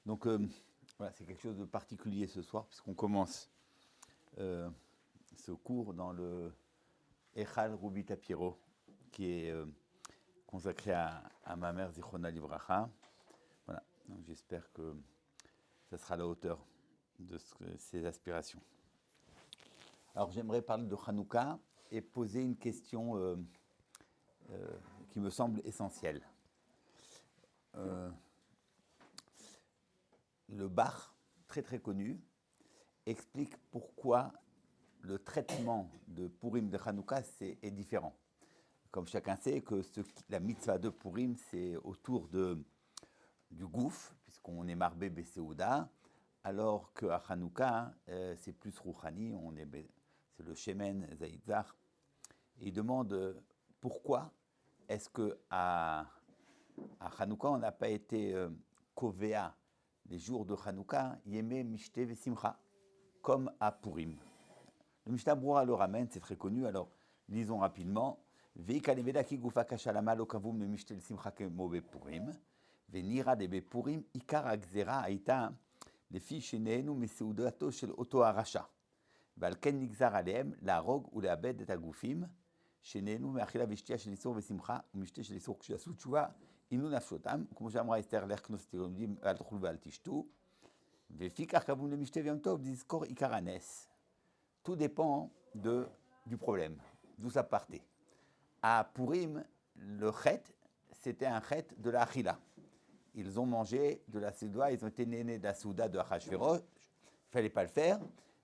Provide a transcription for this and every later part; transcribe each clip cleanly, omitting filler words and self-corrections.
Donc, voilà, c'est quelque chose de particulier ce soir, puisqu'on commence ce cours dans le Echal Rubi Tapiro, qui est consacré à ma mère Zichrona Livracha. Voilà, donc j'espère que ça sera à la hauteur de ses aspirations. Alors, j'aimerais parler de Hanouka et poser une question qui me semble essentielle. Le Bach, très très connu, explique pourquoi le traitement de Purim de Hanouka est différent. Comme chacun sait que la mitzvah de Purim, c'est autour du gouffre, puisqu'on est marbé Besséouda, alors qu'à Hanouka, c'est plus Rouhani, c'est le Shemen Zaïdzar. Et il demande pourquoi est-ce qu'à Hanouka, on n'a pas été Kovea, les jours de Hanouka, Yeme Mishte Vesimcha, comme à Purim. Le Mishnah Brura le ramène, c'est très connu, alors lisons rapidement. Veika leveda ki gufa kashalama lo kavum le mishtel simcha kemo bepurim. Venira de bepurim ikar agzera aita lefi sheneenu meseudato shel oto arasha. ועל כן נגזר עליהם להרוג ולאבד את הגופים שנהנו מאכילה ושתייה של איסור ושמחה ומשתה של איסור כשעשו תשובה עינו נפשותם, כמו שאמרה אסתר לך כנוס תלמדים ואל תאכלו ואל תשתו ולפיכך קבעו למשתה ויום טוב לזכור עיקר הנס. Tout dépend du problème, d'où ça partait. À Purim, le chet, c'était un chet de la achila. Ils ont mangé de la souda, ils ont été nés de la souda de Achashverosh, il ne fallait pas le faire.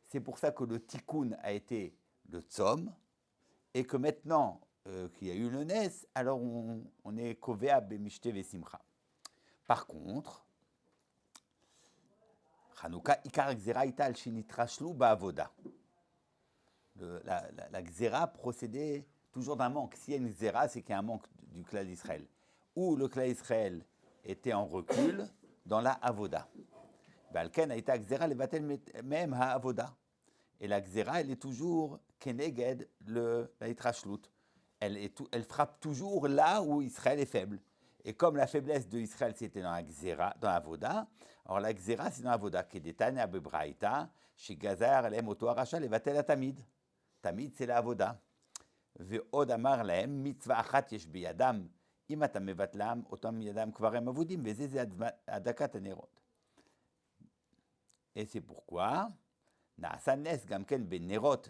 C'est pour ça que le tikkun a été le tzom, et que maintenant qu'il y a eu le nes, alors on est kovea b'mishte vesimcha. Par contre, Hanouka ikar gzera ita al shinitrashlu ba'avoda. La xéra procédait toujours d'un manque. S'il y a une xéra, c'est qu'il y a un manque du clan d'Israël. Ou le clan d'Israël était en recul dans la avoda. Balken a été xéra, les batel même à avoda. Et la xéra, elle est toujours keneged la itrashlut. Elle frappe toujours là où Israël est faible. Et comme la faiblesse de Israël, c'était dans la xéra, dans la avoda, alors la xéra, c'est dans la avoda. Kedetane abebraïta, chez Gazar, elle oto aracha, les batel atamid. תמיד c'est העבודה. ועוד אמר להם, מצווה אחת יש בידם, אם אתה מבטלם, אותם ידם כבר הם אבודים, וזה הדקת הנרות. Et c'est pourquoi, נעשה נס גם כן בנרות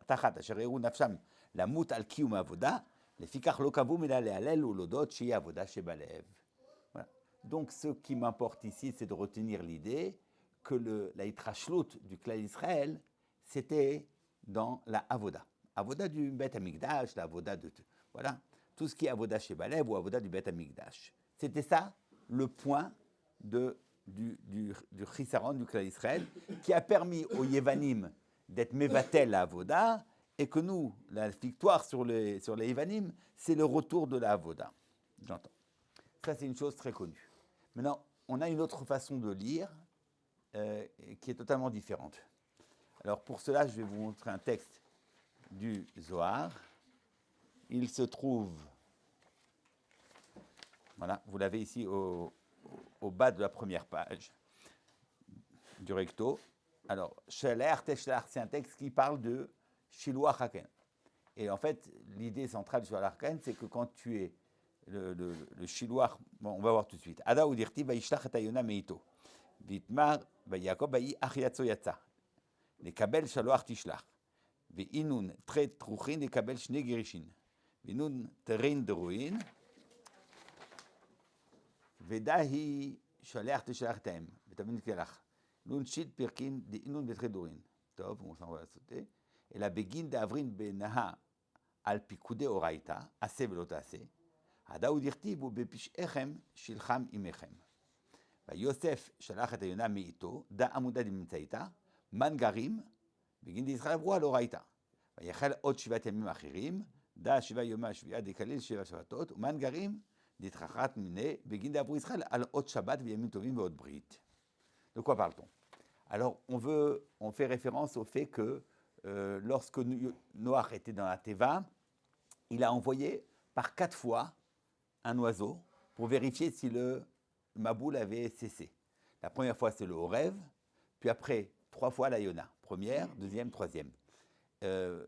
תחת אשר הראו נפשם למות על קיום העבודה, לפיכך לא קבעו אלא להלל ולהודות שהיא עבודה שבלב. Voilà. Donc ce qui m'importe ici, c'est de retenir l'idée que la hitrashlut du clan d'Israël, c'était dans la avoda. Avoda du Bet Amikdash, la avoda de... Voilà, tout ce qui est avoda chez Balev ou avoda du Bet Amikdash. C'était ça, le point du chisaron du clan d'Israël, qui a permis aux Yevanim d'être mevatel la avoda, et que nous, la victoire sur les Yevanim, c'est le retour de la avoda. J'entends. Ça, c'est une chose très connue. Maintenant, on a une autre façon de lire qui est totalement différente. Alors pour cela, je vais vous montrer un texte du Zohar. Il se trouve, voilà, vous l'avez ici au bas de la première page du recto. Alors, Shelach Teshlach, c'est un texte qui parle de Shiluach Haken. Et en fait, l'idée centrale sur l'Arken, c'est que quand tu es le Shiluach, bon, on va voir tout de suite. Ada udirti vayishlach et ayona meito. Vitmar vayakob vayi achiatso yatsa. לקבל שלוח תשלח, ואינון תרי טרוחין לקבל שני גירישין, ואינון תרין דרואין, ודאי שלח תשלח את האם, ותבין כלך, נון שיט פרקין דאינון בתרי דורין. טוב, הוא סמך לעשות, אלא בגין דאברין בנאה על פיקודי אורייתא, עשה ולא תעשה, הדאו דכתיבו בפשעיכם שלחם עמכם. ויוסף שלח את היונה מאיתו, דא עמודה דמצאיתא, מן גרים, בגין דישראל עברו על אורייתא. ויחל עוד 7 ימים אחרים, דא 7 יומי השביעה דקליל 7 שבתות, ומן גרים דתחחת מיני, בגין דעברו ישראל על עוד שבת וימים טובים ועוד ברית. De quoi parle-t-on? Alors, on fait référence au fait que lorsque Noach était dans la Teva, il a envoyé par 4 fois un oiseau pour vérifier si le Maboul avait cessé. La première fois, c'est le Horev, puis après, 3 fois la Yona. Première, deuxième, troisième. Euh,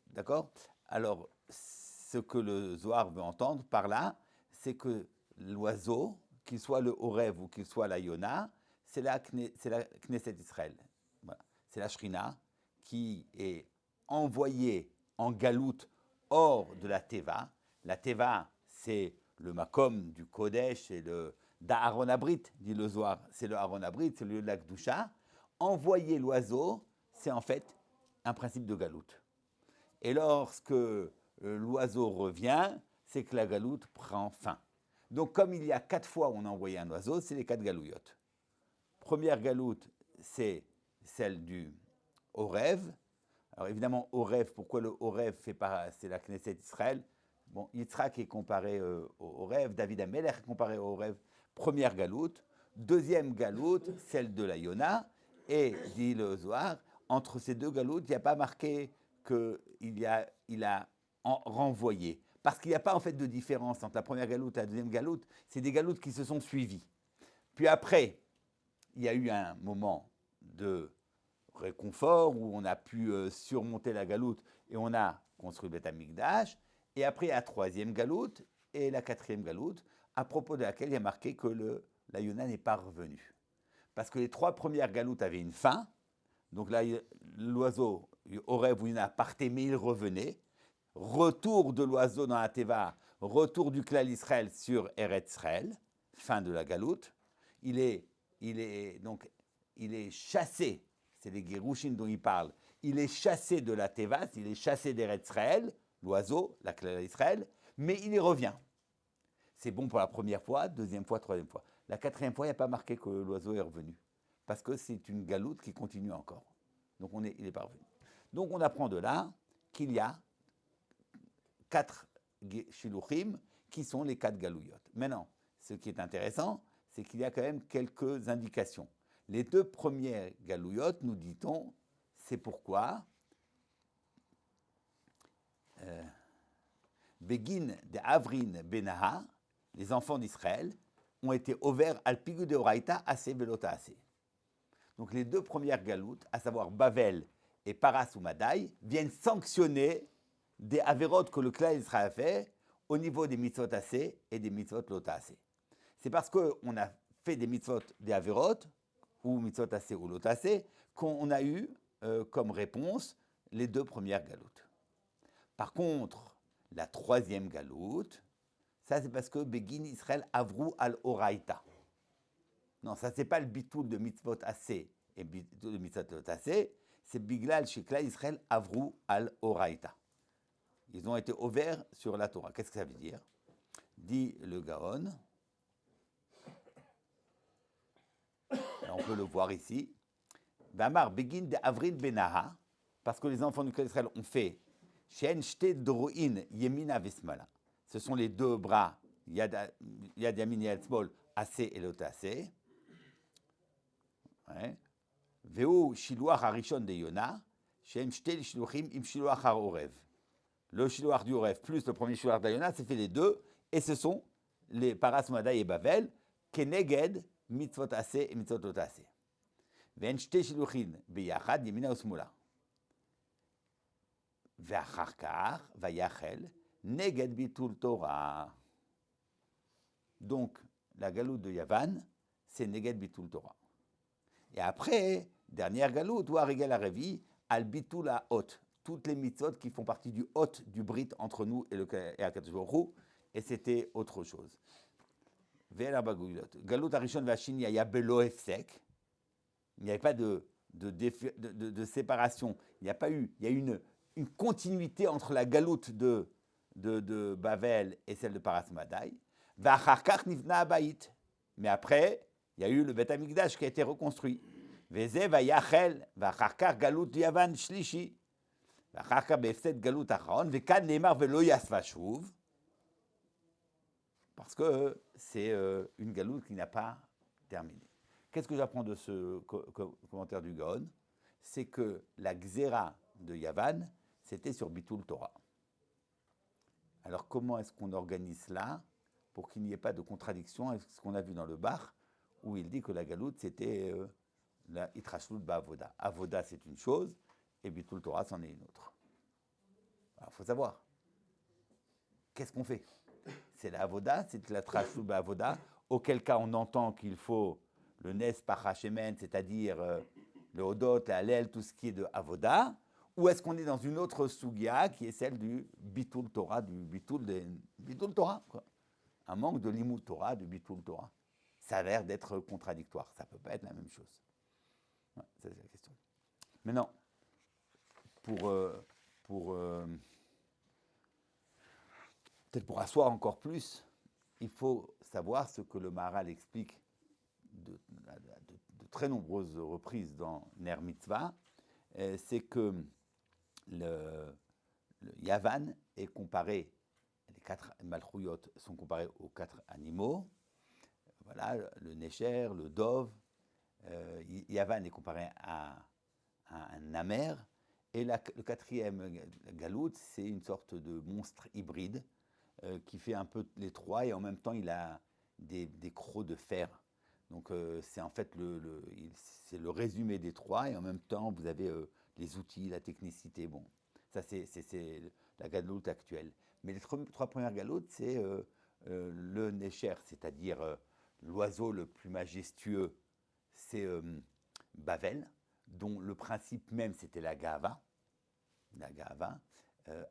D'accord. Alors, ce que le Zohar veut entendre par là, c'est que l'oiseau, qu'il soit le Horev ou qu'il soit la Yona, c'est la Knesset Israël. Voilà. C'est la Shrina qui est envoyée en galoute hors de la Teva. La Teva, c'est le Makom du Kodesh, c'est le d'Aaron Abrit, dit le Zohar. C'est le Aaron Abrit, c'est le lieu de la Kdusha. Envoyer l'oiseau, c'est en fait un principe de galoute. Et lorsque l'oiseau revient, c'est que la galoute prend fin. Donc, comme il y a 4 fois où on a envoyé un oiseau, c'est les 4 galouillottes. Première galoute, c'est celle du Horev. Alors évidemment, Horev, pourquoi le Horev c'est la Knesset Israël. Bon, Yitzhak est comparé au Horev, David Amelech est comparé au Horev. Première galoute. Deuxième galoute, celle de la Yona. Et, dit le Zohar, entre ces deux galoutes, il n'y a pas marqué qu'il a renvoyé. Parce qu'il n'y a pas en fait de différence entre la première galoute et la deuxième galoute. C'est des galoutes qui se sont suivies. Puis après, il y a eu un moment de réconfort où on a pu surmonter la galoute et on a construit le Beth Amikdash. Et après, la troisième galoute et la quatrième galoute, à propos de laquelle il y a marqué que la Yona n'est pas revenue. Parce que les 3 premières galoutes avaient une fin. Donc là, l'oiseau aurait voulu partait, mais il revenait. Retour de l'oiseau dans la Teva, retour du Klal Israël sur Eretz Israël, fin de la galoute. Il est chassé, c'est les Gerushin dont il parle, il est chassé de la Teva, il est chassé d'Eretz Israël, l'oiseau, la Klal Israël, mais il y revient. C'est bon pour la première fois, deuxième fois, troisième fois. La quatrième fois, il n'y a pas marqué que l'oiseau est revenu, parce que c'est une galoute qui continue encore. Donc il n'est pas revenu. Donc on apprend de là qu'il y a 4 shiluchim qui sont les 4 galouillottes. Maintenant, ce qui est intéressant, c'est qu'il y a quand même quelques indications. Les 2 premières galouillottes, nous dit-on, c'est pourquoi Begin de Avrin Benaha, les enfants d'Israël, ont été ouverts al pigu de Oraita assez velota assez. Donc les 2 premières galoutes, à savoir Bavel et Paras ou Madaï, viennent sanctionner des avérotes que le Klal Israël a fait au niveau des mitzvot assez et des mitzvot lota assez. C'est parce qu'on a fait des mitzvot des avérotes, ou mitzvot assez ou lota assez, qu'on a eu comme réponse les 2 premières galoutes. Par contre, la 3e galoute, ça c'est parce que Begin Israël Avrou al Oraita. Non, ça c'est pas le bitoul de mitzvot assez et bitoul de mitzvot lota assez, c'est Biglal Shekla Israël Avrou al Oraita. Ils ont été ouverts sur la Torah. Qu'est-ce que ça veut dire? Dit le Gaon. On peut le voir ici. Bamar Begin de Avrin Benaha, parce que les enfants du Klal Israël ont fait Shen Shte Droin Yemina Vesmala. Ce sont les 2 bras, Yad Yamin Yad Smol, assez et l'autre assez. Veu Shiluach Harishon de Yona, Shen Shte Shiluchim Im Shiluach HaOrev. Le shiluach du Horev plus le premier shiluach d'Ayona, c'est fait les 2, et ce sont les Paras Madaï et Bavel, Keneged, mitzvot assez et mitzvot lot assez. Ve'en shte shiluchin beyachad yemina usmula. Ve'achar kar vayachel neged bitul Torah. Donc, la galoute de Yavan, c'est neged bitul Torah. Et après, dernière galoute, ou arigel arevi, al bitul la hot. Toutes les mitzvot qui font partie du hôte du brit entre nous et Akadosh Baruch Hu, et c'était autre chose. Galut Arishon Vashini ya belo efsek. Il n'y avait pas de séparation. Il n'y a pas eu. Il y a eu une continuité entre la galoute de Bavel et celle de Paras Madaï. Vacharkach nivna abayit. Mais après, il y a eu le Beth Amikdash qui a été reconstruit. Veze vayachel vacharkach galut Yavan shlishi. ואחר כך בהפסד גלות האחרון, וכאן נאמר ולא יספה שוב, parce que c'est une galoute qui n'a pas terminé. Qu'est-ce que j'apprends de ce commentaire du Gaon? C'est que la Xéra de Yavan, c'était sur Bitul Torah. Alors comment est-ce qu'on organise cela pour qu'il n'y ait pas de contradiction avec ce qu'on a vu dans le Bar, où il dit que la galoute, c'était la itrashlut ba'avoda. Avoda, c'est une chose, et bitul Torah, c'en est une autre. Il faut savoir, qu'est-ce qu'on fait? C'est la avoda, c'est la trashlut ba'avoda, auquel cas on entend qu'il faut le nes parachemène, c'est-à-dire le hodot, la halel, tout ce qui est de avoda, ou est-ce qu'on est dans une autre sugia qui est celle du bitul Torah, du bitul Torah, quoi. Un manque de limut Torah, de bitul Torah. Ça a l'air d'être contradictoire. Ça ne peut pas être la même chose. Ouais, ça, c'est la question. Maintenant, peut-être pour asseoir encore plus, il faut savoir ce que le Maharal explique de très nombreuses reprises dans Ner Mitzvah, c'est que le Yavan est comparé, les 4 Malchouyot sont comparés aux 4 animaux. Voilà, le Necher, le Dov, Yavan est comparé à un Namer, et le 4e Galout, c'est une sorte de monstre hybride qui fait un peu les 3, et en même temps il a des crocs de fer. Donc c'est en fait c'est le résumé des 3, et en même temps vous avez les outils, la technicité. Bon, ça c'est la Galoute actuelle. Mais les 3 premières Galoutes, c'est le Necher, c'est-à-dire l'oiseau le plus majestueux, c'est Bavel, dont le principe même c'était la Gava. La Gava.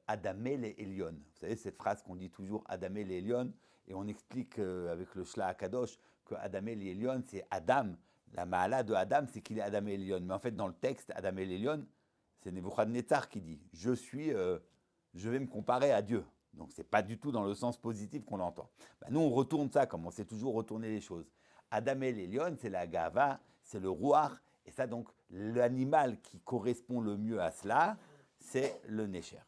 Adamel et Elion. Vous savez, cette phrase qu'on dit toujours Adamel et Elion, et on explique avec le Shla Akadosh que Adamel et Elion, c'est Adam. La Mahala de Adam, c'est qu'il est Adamel et Elion. Mais en fait, dans le texte, Adamel et Elion, c'est Nebuchadnezzar qui dit je vais me comparer à Dieu. Donc, ce n'est pas du tout dans le sens positif qu'on l'entend. Ben, nous, on retourne ça, comme on sait toujours retourner les choses. Adamel et Elion, c'est la Gava, c'est le Ruach, et ça, donc, l'animal qui correspond le mieux à cela, c'est le Necher.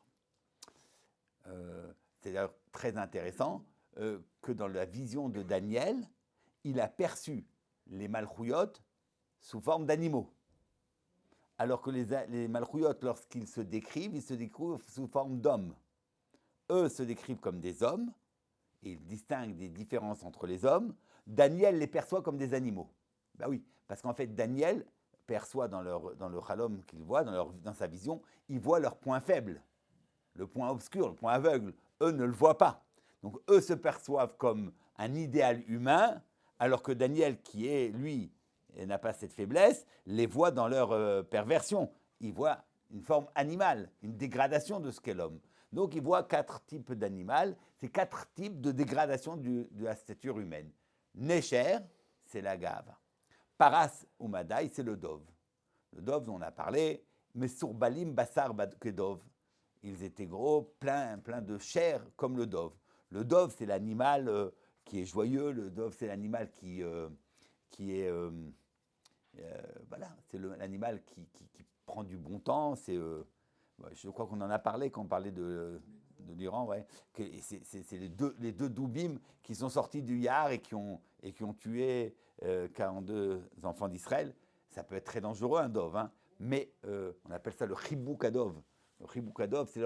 C'est d'ailleurs très intéressant que dans la vision de Daniel, il a perçu les Malchouyot sous forme d'animaux. Alors que les Malchouyot, lorsqu'ils se décrivent, ils se décrivent sous forme d'hommes. Eux se décrivent comme des hommes, et ils distinguent des différences entre les hommes. Daniel les perçoit comme des animaux. Ben oui, parce qu'en fait, Daniel perçoit dans le Chalom qu'il voit, dans sa vision, il voit leurs points faibles. Le point obscur, le point aveugle, eux ne le voient pas. Donc eux se perçoivent comme un idéal humain, alors que Daniel, qui est, lui, n'a pas cette faiblesse, les voit dans leur perversion. Il voit une forme animale, une dégradation de ce qu'est l'homme. Donc il voit 4 types d'animal, c'est 4 types de dégradation de la stature humaine. Necher, c'est la gave. Paras ou Madaï, c'est le dov. Le dov dont on a parlé, mais surbalim basar kedov. Ils étaient gros, plein de chair, comme le dove. Le dove, c'est l'animal qui est joyeux. Le dove, c'est l'animal qui est... voilà, c'est l'animal qui prend du bon temps. Je crois qu'on en a parlé quand on parlait de l'Iran. Ouais, c'est les deux doubim qui sont sortis du Yar et qui ont tué 42 enfants d'Israël. Ça peut être très dangereux, un dove. Hein, mais on appelle ça le chibouk adov. Le chiboukadov, c'est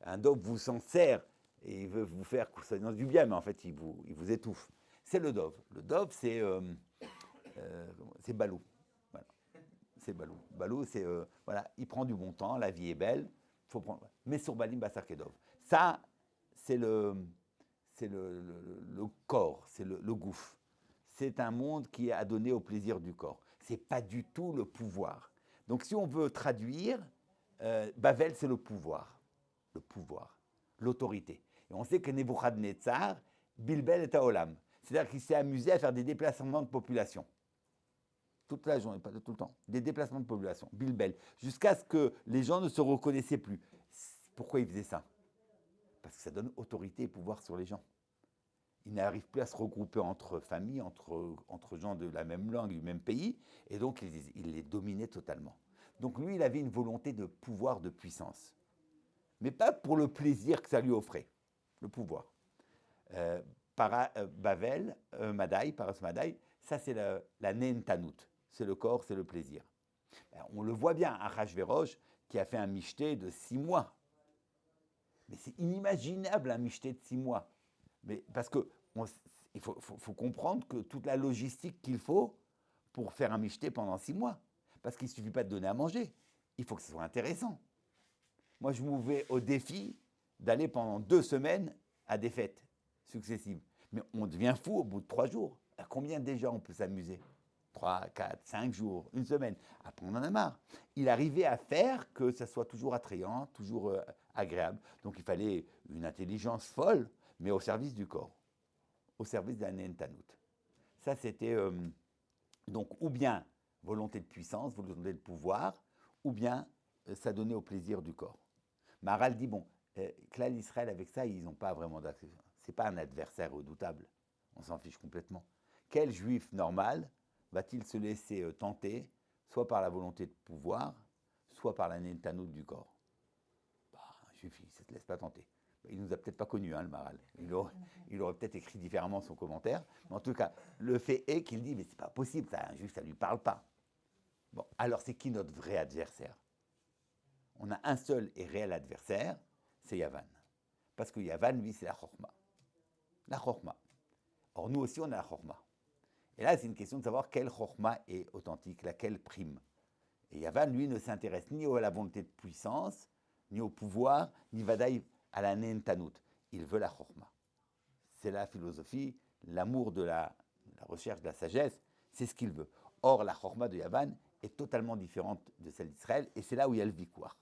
un dove vous s'en sert et il veut vous faire connaissance du bien, mais en fait, il vous étouffe. C'est le dove. Le dove, c'est Balou. Voilà. C'est Balou. Balou, c'est, voilà, il prend du bon temps, la vie est belle, faut prendre. Mais sur Balim Bassar Kedov. Ça, c'est le corps, c'est le gouffre. C'est un monde qui est adonné au plaisir du corps. Ce n'est pas du tout le pouvoir. Donc, si on veut traduire, Bavel, c'est le pouvoir, l'autorité. Et on sait que Nebuchadnezzar, Bilbel est à Olam. C'est-à-dire qu'il s'est amusé à faire des déplacements de population. Toute la journée, pas tout le temps. Des déplacements de population, Bilbel. Jusqu'à ce que les gens ne se reconnaissaient plus. Pourquoi il faisait ça? Parce que ça donne autorité et pouvoir sur les gens. Ils n'arrivent plus à se regrouper entre familles, entre gens de la même langue, du même pays. Et donc, il les dominait totalement. Donc lui, il avait une volonté de pouvoir, de puissance. Mais pas pour le plaisir que ça lui offrait, le pouvoir. Bavel, Madaï, Paras Madaï, ça c'est la Nentanout, c'est le corps, c'est le plaisir. On le voit bien, Achashverosh, qui a fait un michté de 6 mois. Mais c'est inimaginable un michté de 6 mois. Mais parce que il faut comprendre que toute la logistique qu'il faut pour faire un michté pendant 6 mois. Parce qu'il ne suffit pas de donner à manger. Il faut que ce soit intéressant. Moi, je me vais au défi d'aller pendant 2 semaines à des fêtes successives. Mais on devient fou au bout de 3 jours. À combien déjà on peut s'amuser 3, 4, 5 jours, une semaine. Après, on en a marre. Il arrivait à faire que ça soit toujours attrayant, toujours agréable. Donc, il fallait une intelligence folle, mais au service du corps, au service de la Nentanout. Ça, c'était donc ou bien volonté de puissance, volonté de pouvoir, ou bien ça donnait au plaisir du corps. Maharal dit, bon, Klal Israël, avec ça, ils n'ont pas vraiment d'accès. Ce n'est pas un adversaire redoutable. On s'en fiche complètement. Quel juif normal va-t-il se laisser tenter, soit par la volonté de pouvoir, soit par la Nentanout du corps? Un juif, il ne se laisse pas tenter. Il ne nous a peut-être pas connus, le Maharal. Il aurait peut-être écrit différemment son commentaire. Mais en tout cas, le fait est qu'il dit, mais c'est pas possible, ça, un juif, ça ne lui parle pas. Bon, alors c'est qui notre vrai adversaire? On a un seul et réel adversaire, c'est Yavan. Parce que Yavan, lui, c'est la Chorma. La Chorma. Or, nous aussi, on a la Chorma. Et là, c'est une question de savoir quelle Chorma est authentique, laquelle prime. Et Yavan, lui, ne s'intéresse ni à la volonté de puissance, ni au pouvoir, ni Vadaï à la Nentanout. Il veut la Chorma. C'est la philosophie, l'amour de la recherche de la sagesse, c'est ce qu'il veut. Or, la Chorma de Yavan est totalement différente de celle d'Israël, et c'est là où il y a le victoire.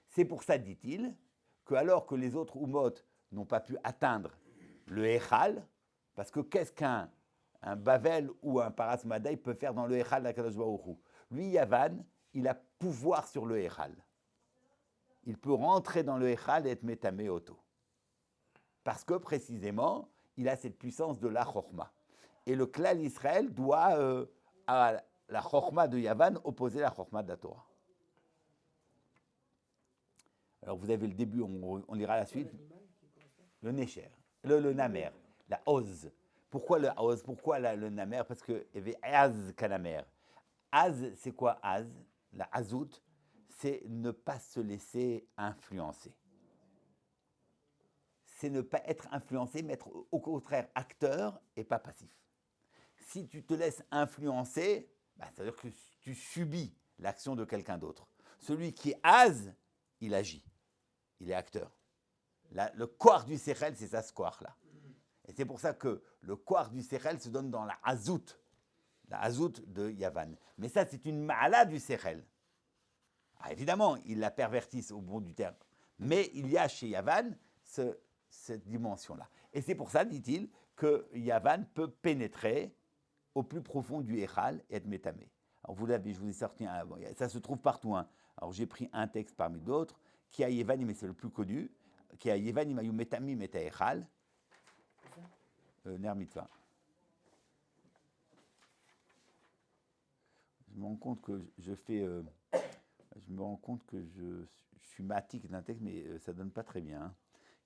C'est pour ça, dit-il, que alors que les autres Umot n'ont pas pu atteindre le Echal, parce que qu'est-ce qu'un Bavel ou un Paras Madaï peut faire dans le Echal d'Akadosh Baruch Hu? Lui, Yavan, il a pouvoir sur le Echal. Il peut rentrer dans le Echal et être métamé auto. Parce que précisément, il a cette puissance de la Chorma. Et le Klal Israël doit, à la Chorma de Yavan, opposer la Chorma de la Torah. Alors vous avez le début, on lira la suite. Le Necher, le Namer, la Oz. Pourquoi le Oz? Pourquoi le Namer? Parce qu'il y avait Az Kanamer. Az, c'est quoi Az? La Azout, c'est ne pas se laisser influencer. C'est ne pas être influencé, mais être au contraire acteur et pas passif. Si tu te laisses influencer, ça veut dire que tu subis l'action de quelqu'un d'autre. Celui qui est Az, il agit. Il est acteur. Le koar du Sechel, c'est ça ce koar-là. Et c'est pour ça que le koar du Sechel se donne dans la Azout de Yavan. Mais ça, c'est une ma'ala du Sechel. Évidemment, ils la pervertissent au bon du terme. Mais il y a chez Yavan cette dimension-là. Et c'est pour ça, dit-il, que Yavan peut pénétrer au plus profond du Echal et être métamé. Alors vous l'avez, je vous ai sorti un, ça se trouve partout. Alors j'ai pris un texte parmi d'autres, qui a Yevanim, mais c'est le plus connu, qui a Yevanim ayu metamim et Echal, Ner Mitzvah. Je me rends compte que je suis matique d'un texte, mais ça ne donne pas très bien.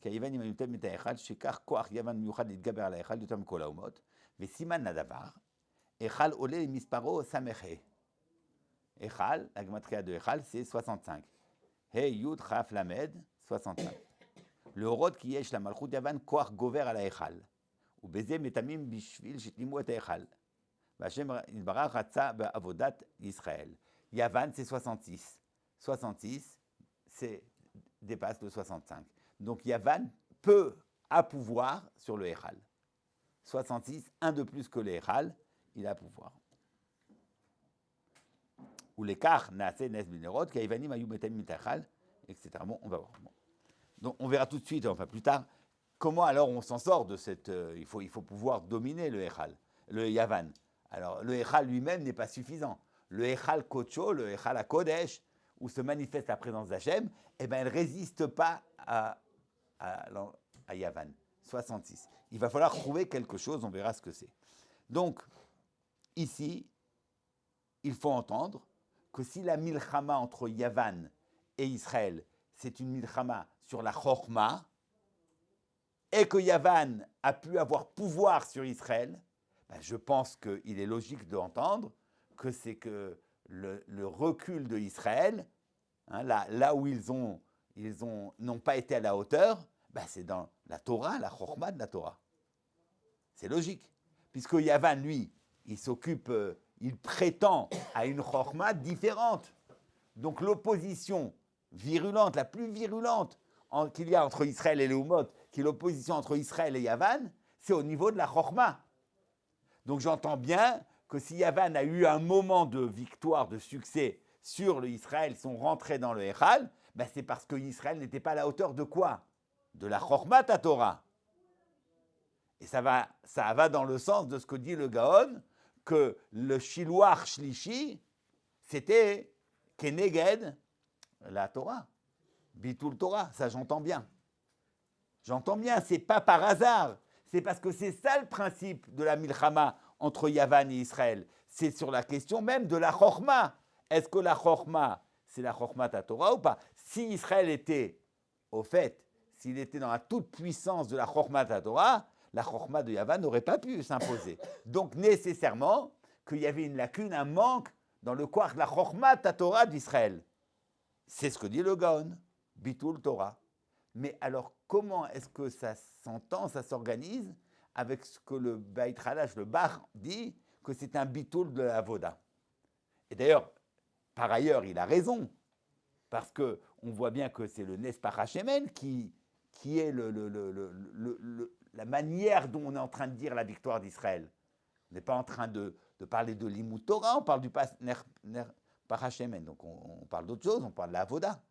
כי היוון אם היותם את האחד, שכך כוח יוון מיוחד להתגבר על האחד יותר מכל האומות, וסימן לדבר, אחד עולה למספרו סמך ה'. אחד, הגמטריה de אחד, c'est 65. ה' י' כ' למד, 65. להורות כי יש למלכות יוון כוח גובר על האחד, ובזה מטמאים בשביל שתלימו את האחד. והשם יתברך רצה בעבודת ישראל. Yavan, c'est 66. 66, c'est dépasse le 65. Donc Yavan a pouvoir sur le Echal. 66, un de plus que le Echal, il a pouvoir. Ou l'écart, Naase, Nes, Binerot, Kaivanim, Ayou, Metem, Mitachal, etc. Bon, on va voir. Bon. Donc on verra tout de suite, enfin plus tard, comment alors on s'en sort de cette. Il faut pouvoir dominer le Echal, le Yavan. Alors le Echal lui-même n'est pas suffisant. Le Echal Kocho, le Echal à Kodesh, où se manifeste la présence d'Hachem, elle ne résiste pas à Yavan. 66. Il va falloir trouver quelque chose, on verra ce que c'est. Donc, ici, il faut entendre que si la milchama entre Yavan et Israël, c'est une milchama sur la chorma, et que Yavan a pu avoir pouvoir sur Israël, je pense qu'il est logique d'entendre que c'est que le recul de Israël, là où ils n'ont pas été à la hauteur, Ben, c'est dans la Torah, la Chorma de la Torah. C'est logique. Puisque Yavan, lui, il prétend à une Chorma différente. Donc l'opposition virulente, la plus virulente qu'il y a entre Israël et les Oumot, qui est l'opposition entre Israël et Yavan, c'est au niveau de la Chorma. Donc j'entends bien que si Yavan a eu un moment de victoire, de succès sur le Israël, sont rentrés dans le Echal, ben c'est parce que Israël n'était pas à la hauteur de quoi? De la Chorma ta Torah. Et ça va dans le sens de ce que dit le Gaon, que le Shiloach Shlishi, c'était Keneged, la Torah, Bitul Torah, ça j'entends bien. J'entends bien, c'est pas par hasard, c'est parce que c'est ça le principe de la Milchama entre Yavan et Israël. C'est sur la question même de la Chorma. Est-ce que la Chorma, c'est la Chorma ta Torah ou pas? Si Israël était, au fait, s'il était dans la toute puissance de la Chorma ta Torah, la Chorma de Yavan n'aurait pas pu s'imposer. Donc nécessairement, qu'il y avait une lacune, un manque dans le quark de la Chorma ta Torah d'Israël. C'est ce que dit le Gaon, Bitul Torah. Mais alors, comment est-ce que ça s'entend, ça s'organise avec ce que le Beit Hadash, le Bach, dit que c'est un Bitul de la Voda? Et d'ailleurs, par ailleurs, il a raison, parce qu'on voit bien que c'est le Nespach Hashemen qui est la manière dont on est en train de dire la victoire d'Israël. On n'est pas en train de parler de l'Imout Torah, on parle du Parashemen. Donc on parle d'autre chose, on parle de la Avoda.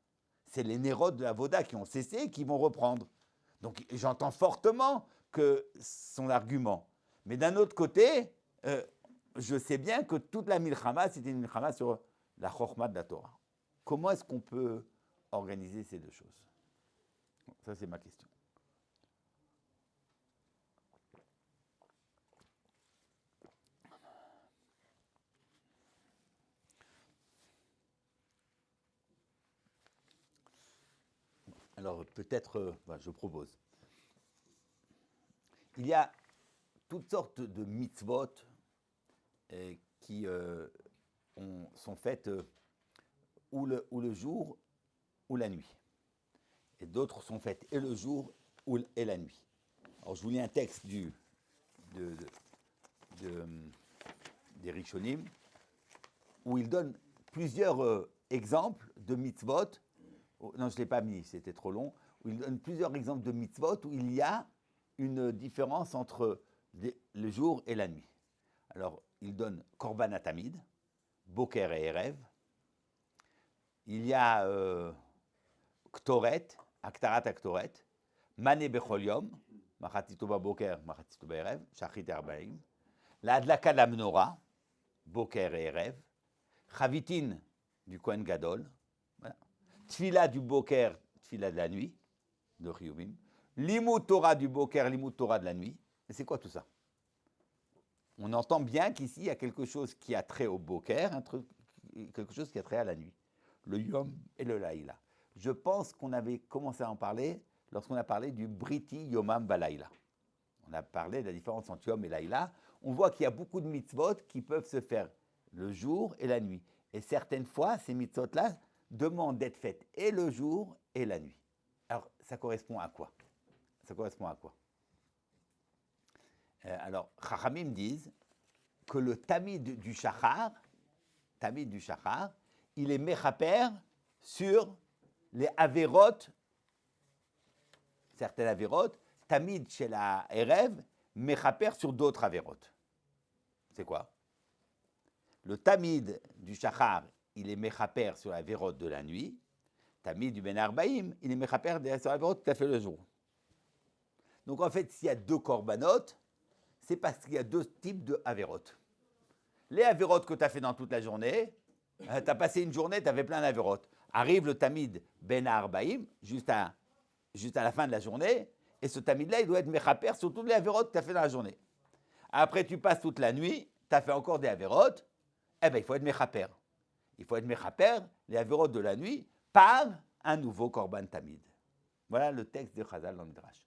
C'est les Nérodes de la Avoda qui ont cessé et qui vont reprendre. Donc j'entends fortement que son argument. Mais d'un autre côté, je sais bien que toute la Milchama, c'était une Milchama sur la Chochma de la Torah. Comment est-ce qu'on peut organiser ces deux choses? Ça, c'est ma question. Alors, peut-être, je propose. Il y a toutes sortes de mitzvot qui sont faites ou le jour ou la nuit. Et d'autres sont faites et le jour et la nuit. Alors, je vous lis un texte des Rishonim où il donne plusieurs exemples de mitzvot. Non, je ne l'ai pas mis, c'était trop long. Où il donne plusieurs exemples de mitzvot où il y a une différence entre le jour et la nuit. Alors, il donne Korban Atamid, Boker et Erev. Il y a Ktoret, Aktarat Aktoret, Mané Bechol Yom, Machatito Boker, Machatito Erev, Shachrit Arbaim. La Adlaka de la Menorah, Boker et Erev. Chavitin du Kohen Gadol. Voilà. Tfila du Boker, Tfila de la nuit, de Chiyuvim. Limut Torah du Boker, Limut Torah de la nuit. Et c'est quoi tout ça? On entend bien qu'ici, il y a quelque chose qui a trait au Boker, quelque chose qui a trait à la nuit. Le Yom et le Laïla. Je pense qu'on avait commencé à en parler lorsqu'on a parlé du Briti Yomam Balaïla. On a parlé de la différence entre Yom et Laïla. On voit qu'il y a beaucoup de mitzvot qui peuvent se faire le jour et la nuit. Et certaines fois, ces mitzvot-là demandent d'être faites et le jour et la nuit. Alors, ça correspond à quoi? Ça correspond à quoi? Alors, Chachamim disent que le tamid du shachar, il est mechaper sur les averot, certaines averot, tamid chez la erev, mechaper sur d'autres averot. C'est quoi? Le tamid du shachar, il est mechaper sur la averot de la nuit. Tamid du ben arbaïm, il est mechaper sur la averot tout à fait le jour. Donc en fait, s'il y a deux korbanot, c'est parce qu'il y a deux types de averot. Les avérotes que tu as fait dans toute la journée, tu as passé une journée, tu avais plein d'avérotes. Arrive le tamid ben arbaïm, juste à la fin de la journée, et ce tamid-là, il doit être mechaper sur toutes les avérotes que tu as fait dans la journée. Après, tu passes toute la nuit, tu as fait encore des avérotes, eh bien, il faut être mechaper. Il faut être mechaper, les avérotes de la nuit, par un nouveau korban tamid. Voilà le texte de Chazal dans le Midrash.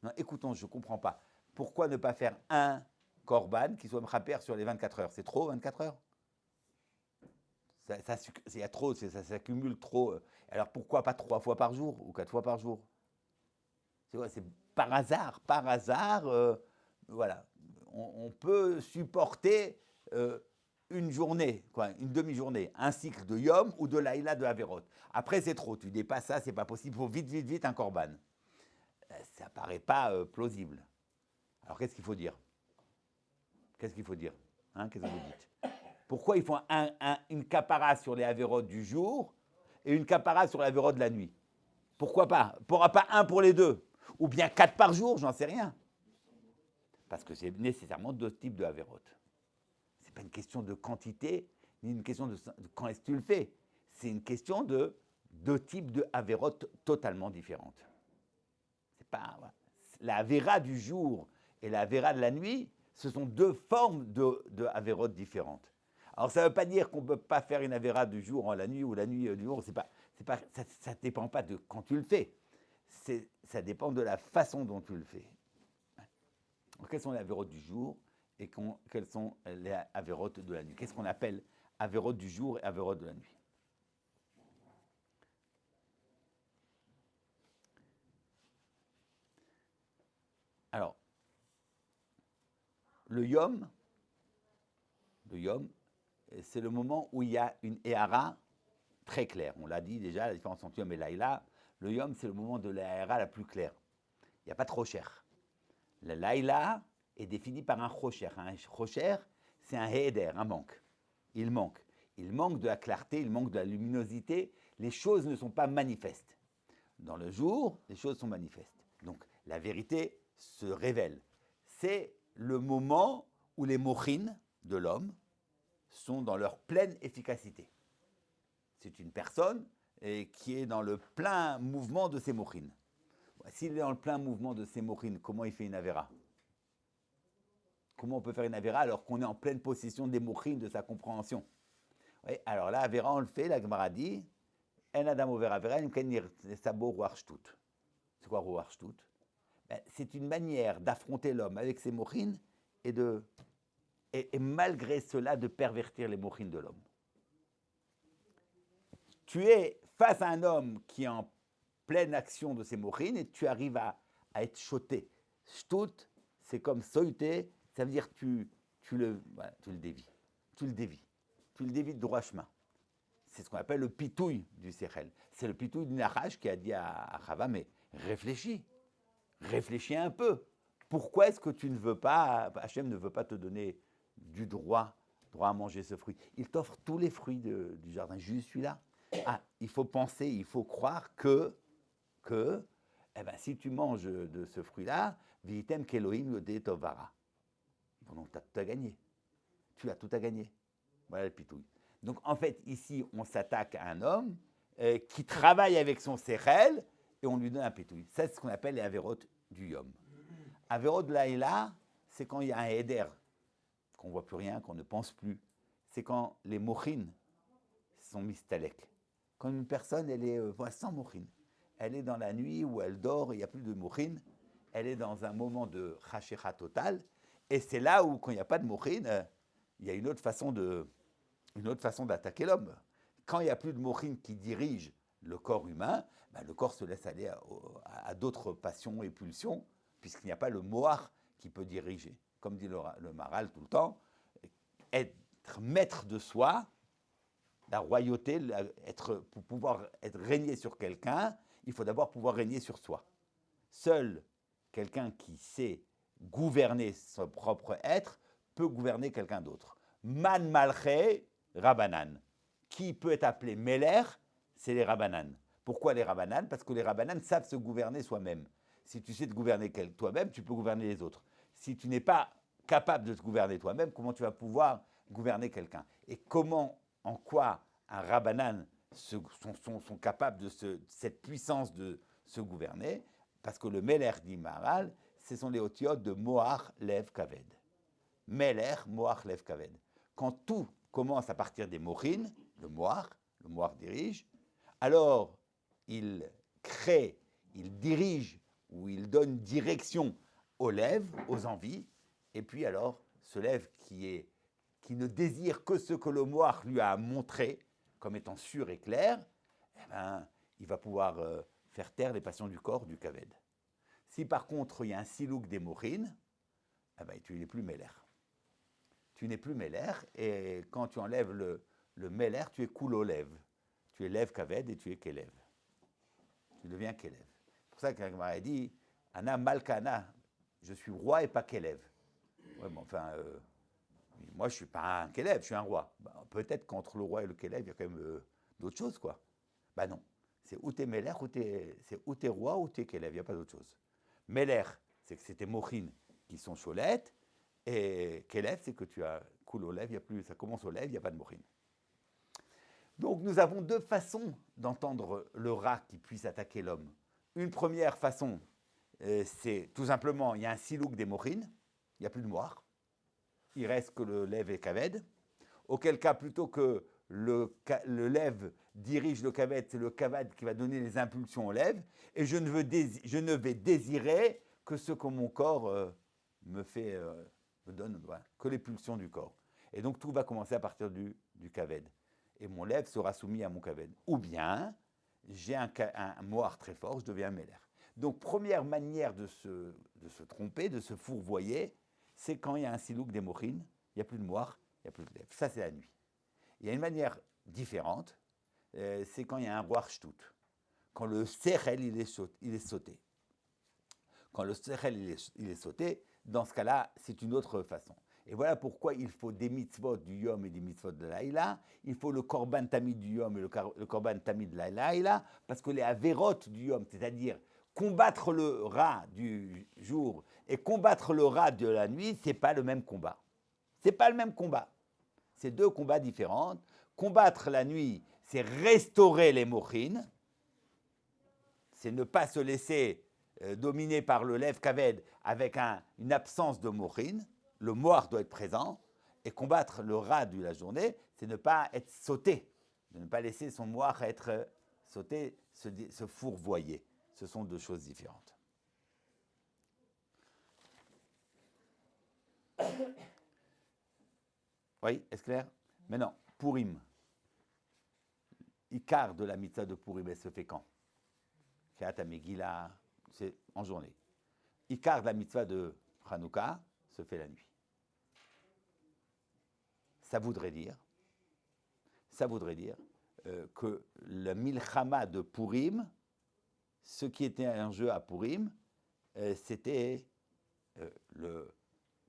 Non, écoutons, je ne comprends pas. Pourquoi ne pas faire un korban qui soit mechaper sur les 24 heures? C'est trop, 24 heures? Il y a trop, ça s'accumule trop. Alors pourquoi pas 3 fois par jour ou 4 fois par jour? C'est quoi? C'est par hasard, voilà. On peut supporter une journée, quoi, une demi-journée, un cycle de Yom ou de Laïla de Averot. Après, c'est trop. Tu dépasses ça, c'est pas possible. Il faut vite, vite, vite un korban. Ça paraît pas plausible. Alors, qu'est-ce qu'il faut dire? Qu'est-ce qu'il faut dire? Qu'est-ce que vous dites? Pourquoi ils font une capara sur les Averot du jour et une capara sur les Averot de la nuit? Pourquoi pas? Pourra pas un pour les deux? Ou bien 4 par jour, j'en sais rien. Parce que c'est nécessairement 2 types de Averot. Ce n'est pas une question de quantité, ni une question de quand est-ce que tu le fais. C'est une question de 2 types de Averot totalement différentes. C'est pas, voilà. La Avera du jour et la Avera de la nuit, ce sont 2 formes de Averot différentes. Alors ça ne veut pas dire qu'on ne peut pas faire une Avera du jour en la nuit ou la nuit du jour. Ça ne dépend pas de quand tu le fais. Ça dépend de la façon dont tu le fais. Donc, quelles sont les Averot du jour et quelles sont les Averot de la nuit? Qu'est-ce qu'on appelle Averot du jour et Averot de la nuit? Alors, le Yom, c'est le moment où il y a une Ehara très claire. On l'a dit déjà, la différence entre Yom et Laïla. Le Yom, c'est le moment de la Ehara la plus claire. Il n'y a pas de Rocher. La Laïla est définie par un Rocher. Un Rocher, c'est un Heder, un manque. Il manque. Il manque de la clarté, il manque de la luminosité. Les choses ne sont pas manifestes. Dans le jour, les choses sont manifestes. Donc, la vérité se révèle. C'est le moment où les mochines de l'homme sont dans leur pleine efficacité. C'est une personne qui est dans le plein mouvement de ses mochines. S'il est dans le plein mouvement de ses mochines, comment il fait une avéra? Comment on peut faire une avéra alors qu'on est en pleine possession des mochines, de sa compréhension? Oui, alors là, avéra, on le fait, la Gemara dit, en adam over avéra, sabo ruach shtut. C'est quoi ruach shtut? C'est une manière d'affronter l'homme avec ses mochines et malgré cela de pervertir les mochines de l'homme. Tu es face à un homme qui est en pleine action de ses mochines et tu arrives à être choté. Shtut, c'est comme soïté, ça veut dire tu le dévis. Tu le dévis de droit chemin. C'est ce qu'on appelle le pitouille du Sechel. C'est le pitouille du Nachash qui a dit à Chava, mais réfléchis un peu. Pourquoi est-ce que tu ne veux pas, Hachem ne veut pas te donner du droit à manger ce fruit? Il t'offre tous les fruits du jardin, juste celui-là. Il faut penser, il faut croire que si tu manges de ce fruit-là, vitem keloim yodeh tovara. Donc tu as tout à gagner. Tu as tout à gagner. Voilà le pitouille. Donc en fait, ici, on s'attaque à un homme qui travaille avec son sérel et on lui donne un pitouille. Ça, c'est ce qu'on appelle les avérotes du yom. Averot de Laïla, c'est quand il y a un éder, qu'on ne voit plus rien, qu'on ne pense plus. C'est quand les mochines sont mistalek. Quand une personne, elle est sans mochine. Elle est dans la nuit où elle dort, il n'y a plus de mochine. Elle est dans un moment de chashécha total. Et c'est là où, quand il n'y a pas de mochine, il y a une autre façon d'attaquer l'homme. Quand il n'y a plus de mochine qui dirige le corps humain, le corps se laisse aller à d'autres passions et pulsions, puisqu'il n'y a pas le moar qui peut diriger. Comme dit le Maral tout le temps, être maître de soi, la royauté, pour pouvoir régner sur quelqu'un, il faut d'abord pouvoir régner sur soi. Seul quelqu'un qui sait gouverner son propre être peut gouverner quelqu'un d'autre. Man malché Rabanan. Qui peut être appelé Meller? C'est les Rabanan. Pourquoi les Rabanan? Parce que les Rabanan savent se gouverner soi-même. Si tu sais te gouverner toi-même, tu peux gouverner les autres. Si tu n'es pas capable de te gouverner toi-même, comment tu vas pouvoir gouverner quelqu'un? Et en quoi un Rabanan sont capables de cette puissance de se gouverner? Parce que le Meller dit Maharal, ce sont les otiotes de Moach Lev Kaved. Meller, Moach Lev Kaved. Quand tout commence à partir des mochines, le Moach dirige, alors il crée, il dirige ou il donne direction aux lèvres, aux envies, et puis alors ce lèvre qui ne désire que ce que le Moach lui a montré comme étant sûr et clair, il va pouvoir faire taire les passions du corps, du kaved. Si par contre il y a un silouk des mochines, eh ben, tu n'es plus Meller. Tu n'es plus Meller, et quand tu enlèves le Meller, tu es Koulolev. Tu es Lev Kaved et tu es Kelev. Tu deviens Kelev. C'est pour ça que Gemara dit Ana Malkana, je suis roi et pas Kelev. Ouais, bon, enfin, moi je ne suis pas un Kelev, je suis un roi. Bah, peut-être qu'entre le roi et le Kelev, il y a quand même d'autres choses, quoi. Bah non, c'est ou t'es Meller, c'est ou t'es roi ou t'es Kelev, il n'y a pas d'autre chose. Meller, c'est que c'était Mochin qui sont cholettes, et Kelev, c'est que tu as cool au lèvres, ça commence au lèvres, il n'y a pas de Mochin. Donc nous avons deux façons d'entendre le rat qui puisse attaquer l'homme. Une première façon, c'est tout simplement, il y a un silouk des Mochin, il n'y a plus de moire, il reste que le lèvre et kaved, auquel cas plutôt que le lèvre dirige le kaved, c'est le kaved qui va donner les impulsions au lèvre, et je ne vais désirer que ce que mon corps me donne, voilà, que les pulsions du corps. Et donc tout va commencer à partir du kaved. Et mon lèvre sera soumis à mon kaved. Ou bien, j'ai un moire très fort, je deviens un meller. Donc première manière de se tromper, de se fourvoyer, c'est quand il y a un silouk des mochines, il n'y a plus de moire, il n'y a plus de lèvres. Ça, c'est la nuit. Il y a une manière différente, c'est quand il y a un roi shtout. Quand le sechel, il est sauté. Quand le sechel, il est sauté, dans ce cas-là, c'est une autre façon. Et voilà pourquoi il faut des mitzvot du yom et des mitzvot de l'aïla. Il faut le korban tamid du yom et le korban tamid de l'aïla, parce que les averot du yom, c'est-à-dire combattre le rat du jour et combattre le rat de la nuit, ce n'est pas le même combat. Ce n'est pas le même combat. C'est deux combats différents. Combattre la nuit, c'est restaurer les mochines, c'est ne pas se laisser dominer par le lèvre kaved avec une absence de mochines. Le moire doit être présent, et combattre le rat de la journée, c'est ne pas être sauté, de ne pas laisser son moire être sauté, se fourvoyer. Ce sont deux choses différentes. Oui, est-ce clair? Maintenant, Purim. Icar de la mitzvah de Purim, elle se fait quand? Kéat Megillah, c'est en journée. Icar de la mitzvah de Hanouka se fait la nuit. Ça voudrait dire que le milchama de Purim, ce qui était un jeu à Purim, c'était le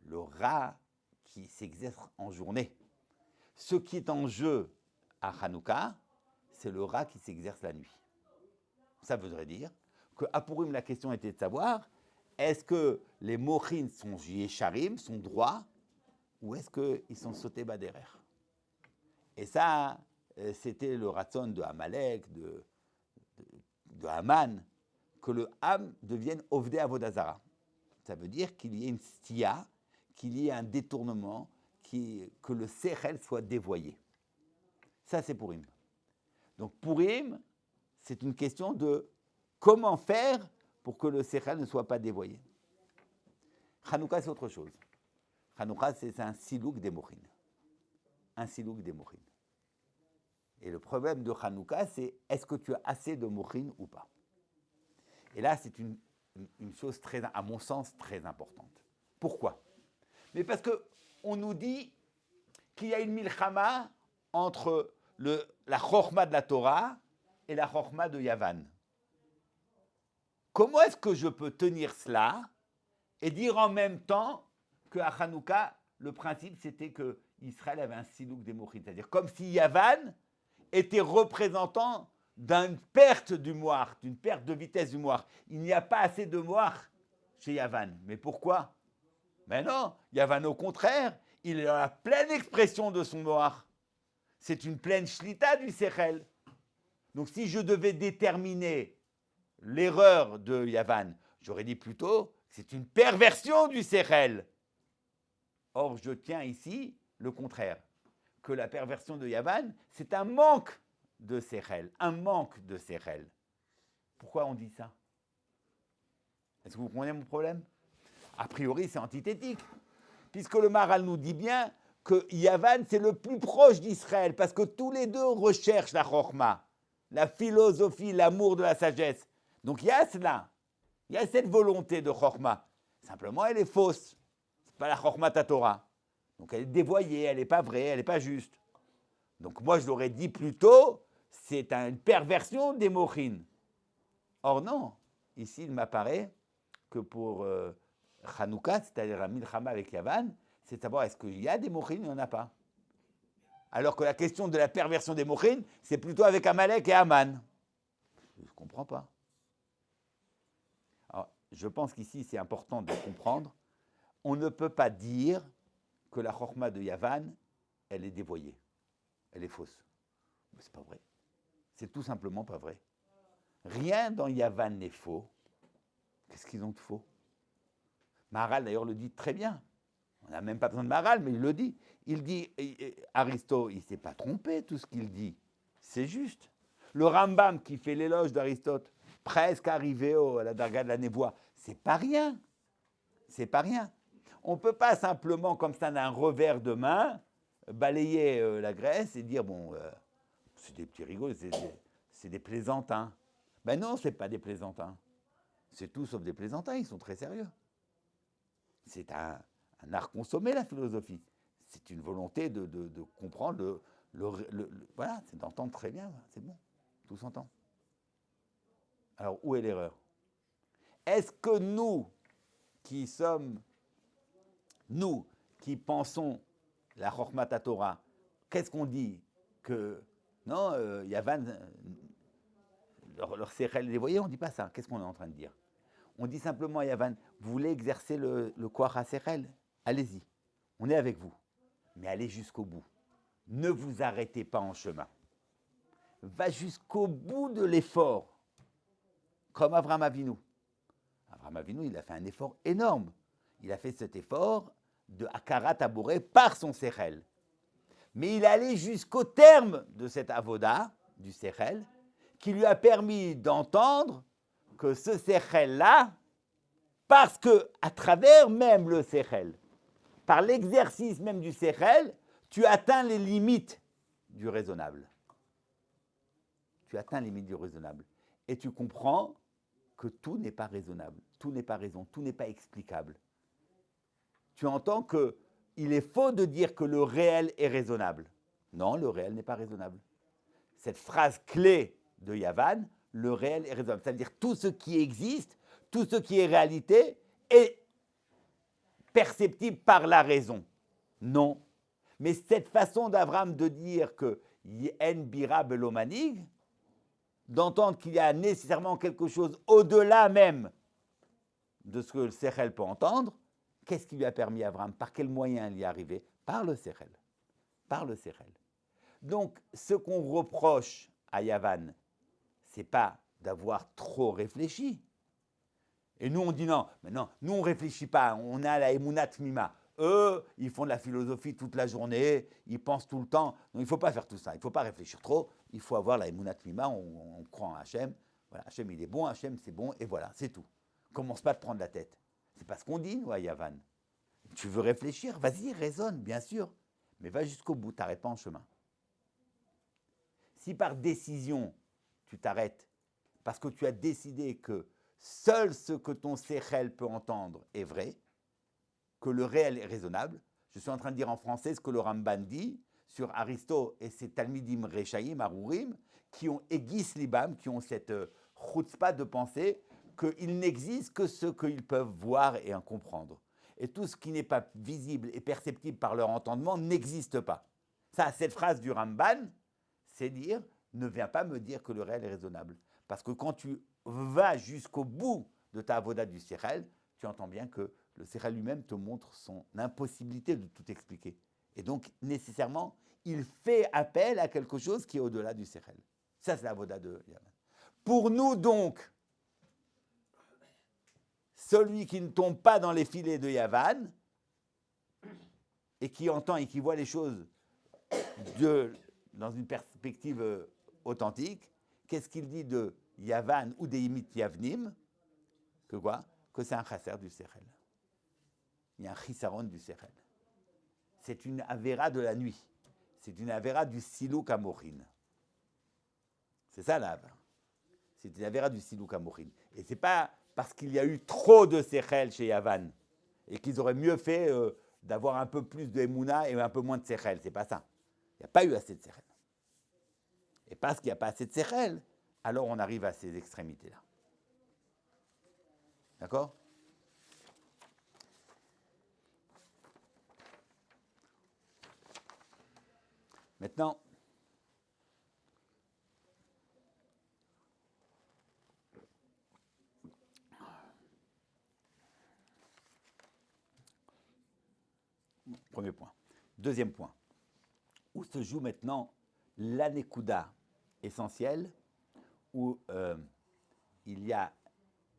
rat qui s'exerce en journée. Ce qui est en jeu à Hanouka, c'est le rat qui s'exerce la nuit. Ça voudrait dire qu'à Purim, la question était de savoir, est-ce que les mochines sont yesharim, sont droits, ou est-ce qu'ils sont sautés bas derrière? Et ça, c'était le ratson de Amalek, de Haman, que le Ham devienne Ovdei Avodazara. Ça veut dire qu'il y ait une stia, qu'il y ait un détournement, que le Sechel soit dévoyé. Ça, c'est Purim. Donc Purim, c'est une question de comment faire pour que le Sechel ne soit pas dévoyé. Hanouka, c'est autre chose. Hanouka, c'est un silouk des mochines. Un silouk des mochines. Et le problème de Hanouka, c'est est-ce que tu as assez de mochines ou pas? Et là, c'est une chose, à mon sens, très importante. Pourquoi? Mais parce qu'on nous dit qu'il y a une milchama entre la chorma de la Torah et la chorma de Yavan. Comment est-ce que je peux tenir cela et dire en même temps qu'à Hanouka, le principe, c'était que Israël avait un silouk des mochines, c'est-à-dire comme si Yavan était représentant d'une perte du moire, d'une perte de vitesse du moire. Il n'y a pas assez de moire chez Yavan. Mais pourquoi? Ben non, Yavan au contraire, il est dans la pleine expression de son moire. C'est une pleine shlita du Sechel. Donc si je devais déterminer l'erreur de Yavan, j'aurais dit plutôt que c'est une perversion du Sechel. Or, je tiens ici le contraire, que la perversion de Yavan, c'est un manque de Sechel, un manque de Sechel. Pourquoi on dit ça? Est-ce que vous comprenez mon problème? A priori, c'est antithétique, puisque le Maharal nous dit bien que Yavan, c'est le plus proche d'Israël, parce que tous les deux recherchent la chorma, la philosophie, l'amour de la sagesse. Donc il y a cela. Il y a cette volonté de Chorma. Simplement, elle est fausse. Ce n'est pas la Chorma Torah. Donc elle est dévoyée, elle n'est pas vraie, elle n'est pas juste. Donc moi, je l'aurais dit plus tôt, c'est une perversion des mochines. Or non, ici, il m'apparaît que pour Hanouka, c'est-à-dire la Milchama avec Yavan, c'est de savoir est-ce qu'il y a des mochines ou il n'y en a pas. Alors que la question de la perversion des mochines, c'est plutôt avec Amalek et Aman. Je ne comprends pas. Alors, je pense qu'ici, c'est important de comprendre. On ne peut pas dire que la Chorma de Yavan, elle est dévoyée. Elle est fausse. Mais c'est pas vrai. C'est tout simplement pas vrai. Rien dans Yavan n'est faux. Qu'est-ce qu'ils ont de faux? Maharal, d'ailleurs, le dit très bien. On n'a même pas besoin de Maharal, mais il le dit. Il dit, Aristote, il ne s'est pas trompé, tout ce qu'il dit. C'est juste. Le Rambam qui fait l'éloge d'Aristote, presque arrivé à la Darga de la Névoie, c'est pas rien. C'est pas rien. On ne peut pas simplement, comme ça, d'un revers de main, balayer la Grèce et dire, bon, c'est des petits rigolos, c'est des plaisantins. Ben non, ce n'est pas des plaisantins. C'est tout sauf des plaisantins, ils sont très sérieux. C'est un art consommé, la philosophie. C'est une volonté de comprendre voilà, c'est d'entendre très bien, c'est bon, tout s'entend. Alors, où est l'erreur? Est-ce que nous qui pensons la Chokhmat Torah, qu'est-ce qu'on dit? Que, non, Yavan, leur Sechel, les voyez, on ne dit pas ça. Qu'est-ce qu'on est en train de dire? On dit simplement à Yavan, vous voulez exercer le Koach HaSechel? Allez-y, on est avec vous. Mais allez jusqu'au bout. Ne vous arrêtez pas en chemin. Va jusqu'au bout de l'effort. Comme Avraham Avinu. Avraham Avinu, il a fait un effort énorme. Il a fait cet effort de Hakarat Aboré par son Sechel. Mais il est allé jusqu'au terme de cette avoda, du Sechel, qui lui a permis d'entendre que ce Sechel-là, parce que à travers même le Sechel, par l'exercice même du Sechel, tu atteins les limites du raisonnable. Tu atteins les limites du raisonnable. Et tu comprends que tout n'est pas raisonnable, tout n'est pas raison, tout n'est pas explicable. Tu entends qu'il est faux de dire que le réel est raisonnable. Non, le réel n'est pas raisonnable. Cette phrase clé de Yavan, le réel est raisonnable. C'est-à-dire tout ce qui existe, tout ce qui est réalité est perceptible par la raison. Non. Mais cette façon d'Abraham de dire que Yen Bira Belomanig, d'entendre qu'il y a nécessairement quelque chose au-delà même de ce que le Sechel peut entendre, qu'est-ce qui lui a permis à Abraham? Par quel moyen il y est arrivé? Par le Sechel. Par le Sechel. Donc, ce qu'on reproche à Yavan, ce n'est pas d'avoir trop réfléchi. Et nous, on dit non, mais non, nous, on ne réfléchit pas, on a la Emunat Mima. Eux, ils font de la philosophie toute la journée, ils pensent tout le temps. Donc, il ne faut pas faire tout ça, il ne faut pas réfléchir trop, il faut avoir la Emunat Mima, on croit en Hachem. Voilà, Hachem, il est bon, Hachem, c'est bon, et voilà, c'est tout. Commence pas à te prendre la tête. C'est pas ce qu'on dit, nous, à Yavan. Tu veux réfléchir? Vas-y, raisonne, bien sûr. Mais va jusqu'au bout, t'arrête pas en chemin. Si par décision, tu t'arrêtes parce que tu as décidé que seul ce que ton Sechel peut entendre est vrai, que le réel est raisonnable, je suis en train de dire en français ce que le Ramban dit sur Aristote et ses Talmidim Rechaim, Arurim, qui ont Egis Libam, qui ont cette chutzpah de penser qu'il n'existe que ce qu'ils peuvent voir et en comprendre. Et tout ce qui n'est pas visible et perceptible par leur entendement n'existe pas. Ça, cette phrase du Ramban, c'est dire, ne viens pas me dire que le réel est raisonnable. Parce que quand tu vas jusqu'au bout de ta avoda du Sechel, tu entends bien que le Sechel lui-même te montre son impossibilité de tout expliquer. Et donc, nécessairement, il fait appel à quelque chose qui est au-delà du Sechel. Ça, c'est l'avoda de Yavan. Pour nous, donc, celui qui ne tombe pas dans les filets de Yavan et qui entend et qui voit les choses dans une perspective authentique, qu'est-ce qu'il dit de Yavan ou des Yimit Yavnim? Que quoi? Que c'est un chasser du Sechel. Il y a un chisaron du Sechel. C'est une avéra de la nuit. C'est une avéra du silouk amochin. C'est ça la avéra. C'est une avéra du silouk amochin. Et ce n'est pas parce qu'il y a eu trop de Sechel chez Yavan et qu'ils auraient mieux fait d'avoir un peu plus de Emouna et un peu moins de Sechel. C'est pas ça. Il n'y a pas eu assez de Sechel. Et parce qu'il n'y a pas assez de Sechel, alors on arrive à ces extrémités-là. D'accord? Maintenant, premier point. Deuxième point. Où se joue maintenant l'anekuda essentielle, où il y a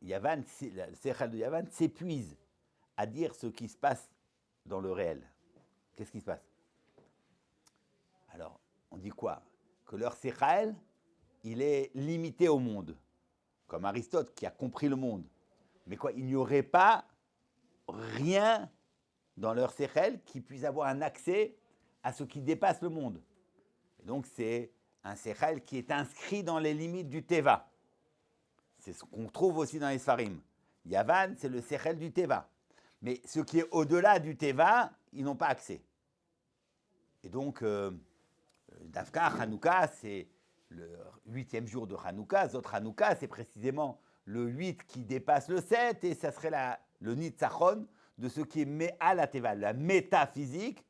Yavan, le Sechel de Yavan s'épuise à dire ce qui se passe dans le réel. Qu'est-ce qui se passe? Alors, on dit quoi? Que leur Sechel, il est limité au monde, comme Aristote qui a compris le monde. Mais quoi, il n'y aurait pas rien dans leur Sechel qui puisse avoir un accès à ce qui dépasse le monde. Et donc, c'est un Sechel qui est inscrit dans les limites du Teva. C'est ce qu'on trouve aussi dans les Sfarim. Yavan, c'est le Sechel du Teva. Mais ce qui est au-delà du Teva, ils n'ont pas accès. Et donc, Dafka, Hanouka, c'est le 8e jour de Hanouka. Zot Hanouka, c'est précisément le 8 qui dépasse le 7, et ça serait le Nitzachon de ce qui est à la Teva, la métaphysique,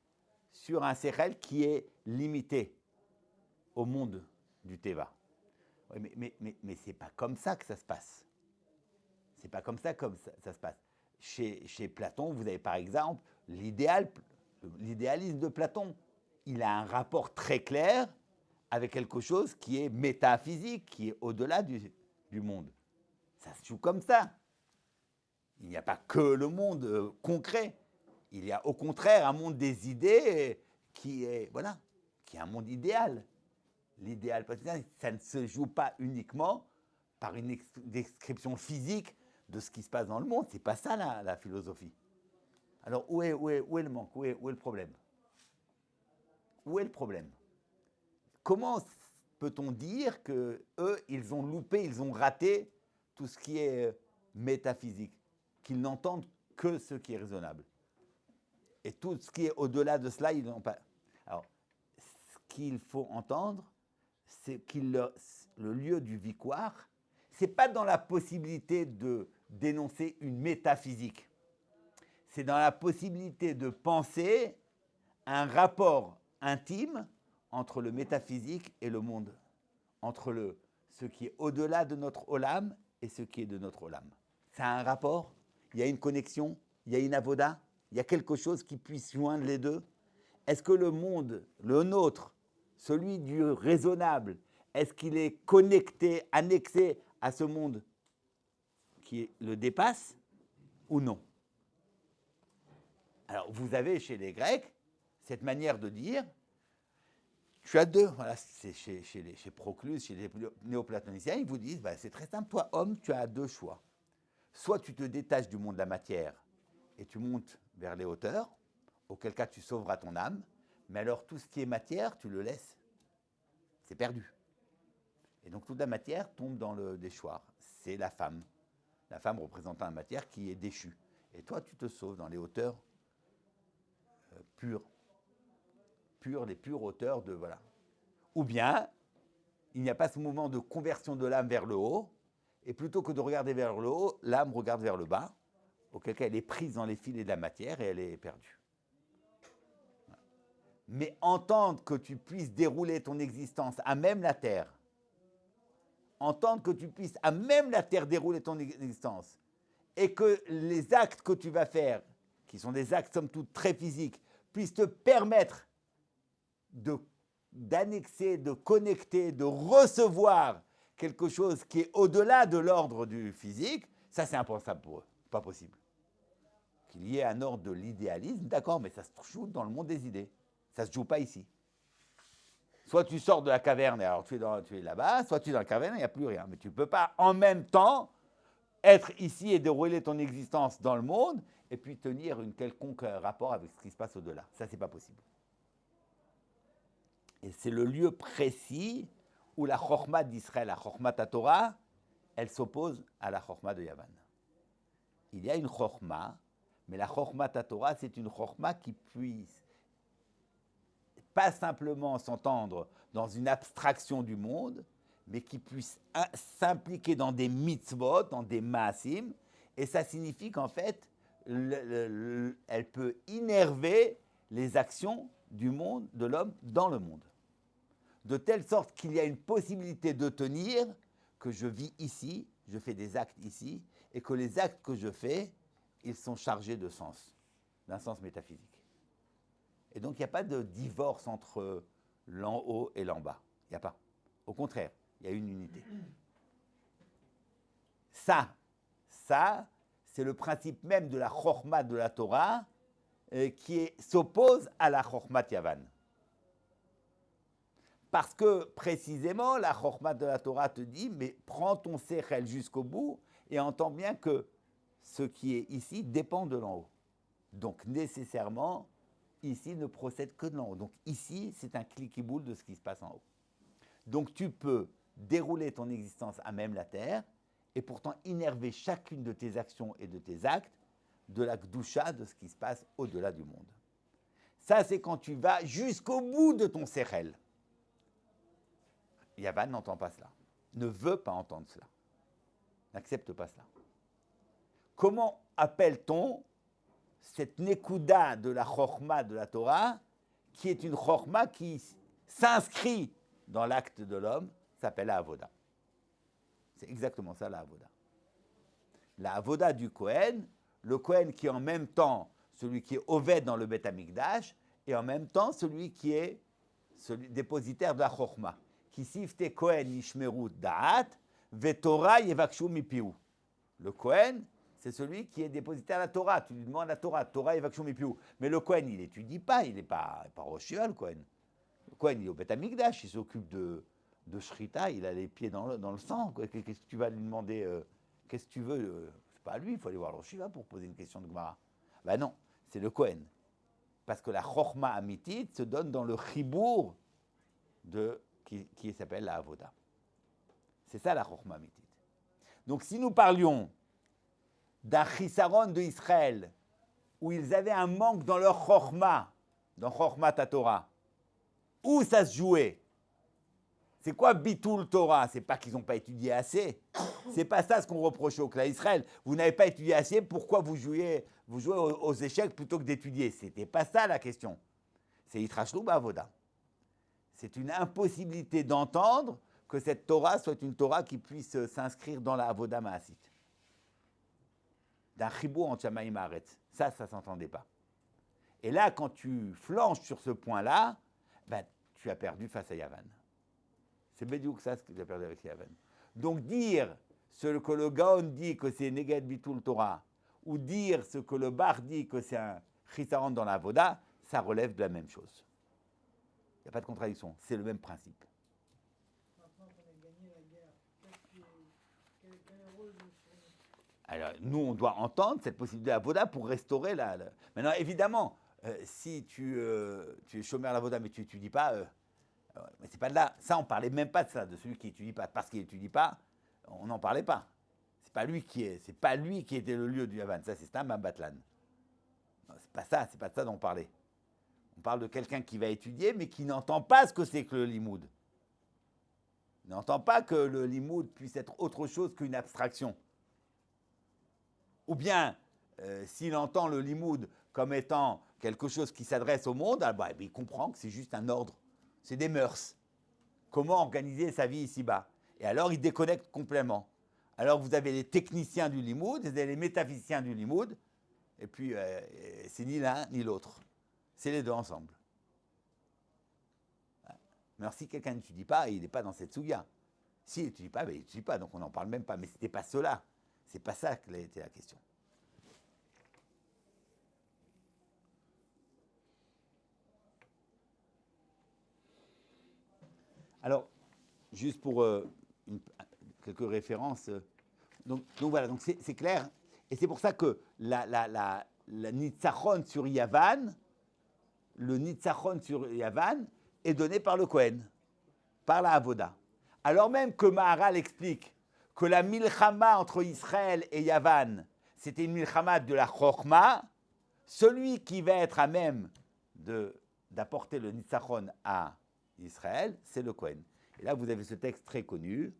sur un Sechel qui est limité au monde du Teva. Mais ce n'est pas comme ça que ça se passe. C'est pas comme ça ça se passe. Chez Platon, vous avez par exemple l'idéalisme de Platon. Il a un rapport très clair avec quelque chose qui est métaphysique, qui est au-delà du monde. Ça se joue comme ça. Il n'y a pas que le monde concret. Il y a au contraire un monde des idées qui est un monde idéal. L'idéal patrimoine, ça ne se joue pas uniquement par une description physique de ce qui se passe dans le monde. Ce n'est pas ça la philosophie. Alors où est le manque? Où est le problème? Où est le problème? Comment peut-on dire qu'eux, ils ont loupé, ils ont raté tout ce qui est métaphysique, qu'ils n'entendent que ce qui est raisonnable? Et tout ce qui est au-delà de cela, ils n'ont pas. Alors, ce qu'il faut entendre, c'est que le lieu du victoire, ce n'est pas dans la possibilité de dénoncer une métaphysique. C'est dans la possibilité de penser un rapport intime entre le métaphysique et le monde, entre ce qui est au-delà de notre olam et ce qui est de notre olam. Ça a un rapport, il y a une connexion, il y a une avoda, il y a quelque chose qui puisse joindre les deux. Est-ce que le monde, le nôtre, celui du raisonnable, est-ce qu'il est connecté, annexé à ce monde qui le dépasse ou non? Alors, vous avez chez les Grecs cette manière de dire, tu as deux, voilà, c'est chez Proclus, chez les néoplatoniciens, ils vous disent, c'est très simple, toi, homme, tu as deux choix. Soit tu te détaches du monde de la matière et tu montes vers les hauteurs, auquel cas tu sauveras ton âme, mais alors tout ce qui est matière, tu le laisses. C'est perdu. Et donc toute la matière tombe dans le déchoir. C'est la femme représentant la matière qui est déchue. Et toi, tu te sauves dans les hauteurs pures, les pures hauteurs de voilà. Ou bien, il n'y a pas ce mouvement de conversion de l'âme vers le haut, et plutôt que de regarder vers le haut, l'âme regarde vers le bas, auquel cas elle est prise dans les filets de la matière et elle est perdue. Mais entendre que tu puisses dérouler ton existence à même la terre, entendre que tu puisses à même la terre dérouler ton existence, et que les actes que tu vas faire, qui sont des actes somme toute très physiques, puissent te permettre d'annexer, de connecter, de recevoir quelque chose qui est au-delà de l'ordre du physique, ça c'est impensable pour eux, pas possible. Qu'il y ait un ordre de l'idéalisme, d'accord, mais ça se joue dans le monde des idées. Ça ne se joue pas ici. Soit tu sors de la caverne et alors tu es là-bas, soit tu es dans la caverne et il n'y a plus rien. Mais tu ne peux pas en même temps être ici et dérouler ton existence dans le monde et puis tenir une quelconque rapport avec ce qui se passe au-delà. Ça, ce n'est pas possible. Et c'est le lieu précis où la Chokhma d'Israël, la Chokhma Torah, elle s'oppose à la Chokhma de Yavan. il y a une chorma, mais la chorma Torah, c'est une chorma qui puisse pas simplement s'entendre dans une abstraction du monde, mais qui puisse s'impliquer dans des mitzvot, dans des maasim, et ça signifie qu'en fait, elle peut innerver les actions du monde, de l'homme, dans le monde. De telle sorte qu'il y a une possibilité de tenir que je vis ici, je fais des actes ici, et que les actes que je fais, ils sont chargés de sens, d'un sens métaphysique. Et donc, il n'y a pas de divorce entre l'en haut et l'en bas. Il n'y a pas. Au contraire, il y a une unité. Ça, c'est le principe même de la chorma de la Torah qui s'oppose à la chormat Yavan. Parce que, précisément, la chorma de la Torah te dit, mais prends ton sechel jusqu'au bout et entends bien que ce qui est ici dépend de l'en haut. Donc, nécessairement, ici ne procède que de l'en haut. Donc, ici, c'est un cliquet-boule de ce qui se passe en haut. Donc, tu peux dérouler ton existence à même la terre et pourtant innerver chacune de tes actions et de tes actes de la gdusha, de ce qui se passe au-delà du monde. Ça, c'est quand tu vas jusqu'au bout de ton sechel. Yavan n'entend pas cela, ne veut pas entendre cela, n'accepte pas cela. Comment appelle-t-on cette nekuda de la chorma de la Torah, qui est une chorma qui s'inscrit dans l'acte de l'homme, s'appelle la avoda. C'est exactement ça, la avoda. La avoda du Kohen, le Kohen qui est en même temps celui qui est oved dans le Beth Amikdash, et en même temps celui qui est celui dépositaire de la chorma. Qui sifte Kohen yishmeru da'at, ve'torah yevakshu mipiu. Le Kohen, c'est celui qui est dépositaire de la Torah. Tu lui demandes la Torah, Torah yevakshu mipiu. Mais le Kohen, il n'étudie pas, il n'est pas Rosh Hashanah, le Kohen. Le Kohen, il est au Beth Amikdash, il s'occupe de Shrita, il a les pieds dans le sang. Qu'est-ce que tu vas lui demander qu'est-ce que tu veux c'est pas à lui, il faut aller voir Rosh Hashanah pour poser une question de Gemara. Ben non, c'est le Kohen. Parce que la chorma amitit se donne dans le chibour qui s'appelle la avoda. C'est ça la chorma amitit. Donc si nous parlions d'un chisaron de Israël, où ils avaient un manque dans leur chorma, dans chorma Torah, où ça se jouait. C'est quoi bitul Torah? C'est pas qu'ils n'ont pas étudié assez. C'est pas ça ce qu'on reprochait au clan Israël. Vous n'avez pas étudié assez, pourquoi vous jouez aux échecs plutôt que d'étudier? C'était pas ça la question. C'est Yitrashlu Ba'avoda. C'est une impossibilité d'entendre que cette Torah soit une Torah qui puisse s'inscrire dans la Avoda Ma'asit. D'un chibou en Shamaim Haaretz. Ça ne s'entendait pas. Et là, quand tu flanches sur ce point-là, ben, tu as perdu face à Yavan. C'est Bédiouk ça ce que tu as perdu avec Yavan. Donc dire ce que le Gaon dit que c'est Neged Bitul Torah, ou dire ce que le Bar dit que c'est un chisaron dans la Avoda, ça relève de la même chose. Il n'y a pas de contradiction, c'est le même principe. Maintenant qu'on a gagné la guerre, quel rôle alors, nous, on doit entendre cette possibilité d'avoda pour restaurer la... Maintenant, évidemment, si tu es chômeur à l'avoda, mais tu n'étudies pas, mais c'est pas de là. Ça, on ne parlait même pas de ça, de celui qui n'étudie pas. Parce qu'il n'étudie pas, on n'en parlait pas. C'est pas lui qui était le lieu du Yavan. Ça, c'est Stam Batlan. C'est pas de ça dont on parlait. On parle de quelqu'un qui va étudier, mais qui n'entend pas ce que c'est que le limoud. Il n'entend pas que le limoud puisse être autre chose qu'une abstraction. Ou bien, s'il entend le limoud comme étant quelque chose qui s'adresse au monde, il comprend que c'est juste un ordre, c'est des mœurs. Comment organiser sa vie ici-bas? Et alors, il déconnecte complètement. Alors, vous avez les techniciens du limoud, vous avez les métaphysiciens du limoud, et puis, c'est ni l'un ni l'autre. C'est les deux ensemble. Mais alors, si quelqu'un n'étudie pas, il n'est pas dans cette souga. S'il n'étudie pas, il n'étudie pas, donc on n'en parle même pas. Mais ce n'était pas cela. C'est pas ça que était la question. Alors, juste pour quelques références. Donc voilà, donc c'est clair. Et c'est pour ça que la Nitzachon sur Yavan, le Nitzachon sur Yavan est donné par le Kohen, par la Avoda. Alors même que Maharal explique que la Milchama entre Israël et Yavan, c'était une milchama de la chorma, celui qui va être à même d'apporter le nitzachon à Israël, c'est le Kohen. Et là, vous avez ce texte très connu,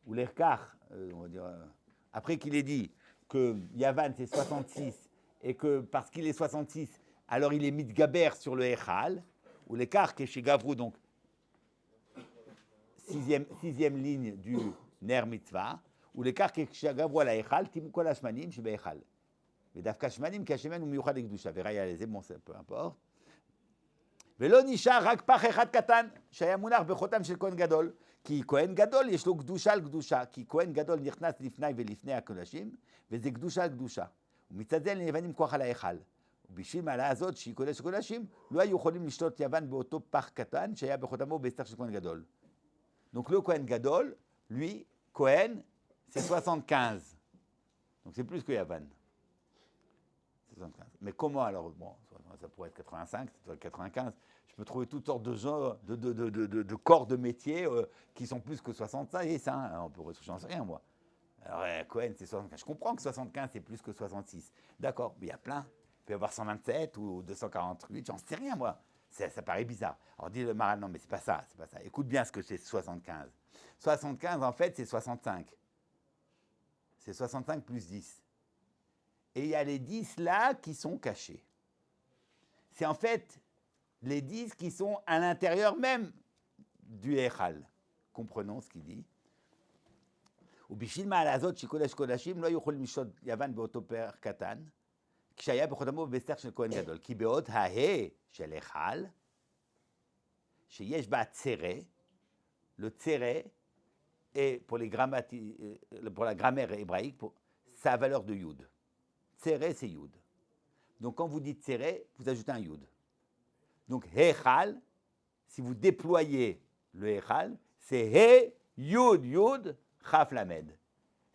où l'Erkar, on va dire, après qu'il ait dit que Yavan c'est 66, et que parce qu'il est 66, alors il est mitgaber sur le Echal, ou l'Erkar qui est chez Gavrou, donc sixième ligne du Ner Mitzvah, ou l'Erkar qui est chez Gavrou à la Echal, Timukol Hashmanim, chez Echal. Mais Dafka Shmanim, Kashemen ou Miyuchad Ekdusha, Veraya les bon, peu importe. ולא נשאר רק פח אחד קטן שהיה מונח בחותם של כהן גדול, כי כהן גדול יש לו קדושה על קדושה, כי כהן גדול נכנס לפני ולפני הקודשים, וזה קדושה על קדושה. ומצד זה ליוונים כוח על ההיכל. ובשביל מעלה הזאת שהיא קודש קודשים, לא היו יכולים לשתות יוון באותו פח קטן שהיה בחותמו בהסתר של כהן גדול. Donc le Kohen Gadol, lui, Kohen, c'est 75. Donc c'est plus que Yavan. 75. Mais comment alors? Bon, ça pourrait être 85, ça pourrait être 95. Je peux trouver toutes sortes de genres, de corps de métier qui sont plus que 65. Et ça, hein, on pourrait, j'en sais rien moi. Alors Cohen, c'est 75. Je comprends que 75, c'est plus que 66. D'accord, mais il y a plein. Il peut y avoir 127 ou 248, j'en sais rien moi. Ça paraît bizarre. Alors dit le Maral, non mais c'est pas ça, c'est pas ça. Écoute bien ce que c'est 75. 75 en fait c'est 65. C'est 65 plus 10. Et il y a les 10 là qui sont cachés. C'est en fait les 10 qui sont à l'intérieur même du Echal. Comprenons ce qu'il dit. ובשביל מעלה הזאת שקודש קודשים לא היו יכולים לשתות יוון באותו פרח קטן, כשהיה בחותמו בהסתר של כהן גדול. כי בעוד ההא של היכל, שיש בה צרה, le tsere est pour la grammaire hébraïque, sa valeur de yud. Tsere, c'est yud. Donc quand vous dites tsere, vous ajoutez un yud. Donc hechal, si vous déployez le hechal, c'est he, yud, yud, chaf lamed.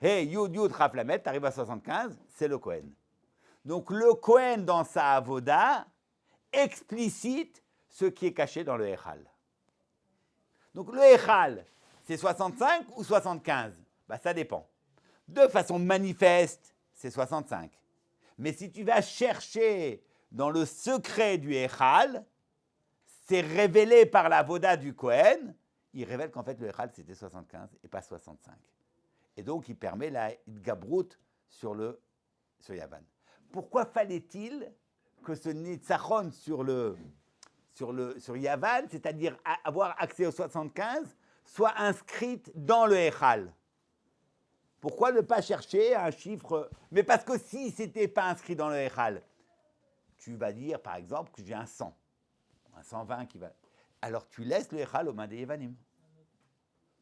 He, yud, yud, chaf lamed, tu arrives à 75, c'est le Kohen. Donc le Kohen dans sa avoda explicite ce qui est caché dans le hechal. Donc le hechal, c'est 65 ou 75? Ben, ça dépend. De façon manifeste, c'est 65. Mais si tu vas chercher dans le secret du Echal, c'est révélé par la voda du Kohen, il révèle qu'en fait le Echal c'était 75 et pas 65. Et donc il permet la Idgabrut sur Yavan. Pourquoi fallait-il que ce Nitzachon sur Yavan, c'est-à-dire avoir accès au 75, soit inscrite dans le Echal? Pourquoi ne pas chercher un chiffre? Mais parce que si ce n'était pas inscrit dans le Echal, tu vas dire par exemple que j'ai un 100, un 120 qui va. Alors tu laisses le Echal aux mains des Yevanim.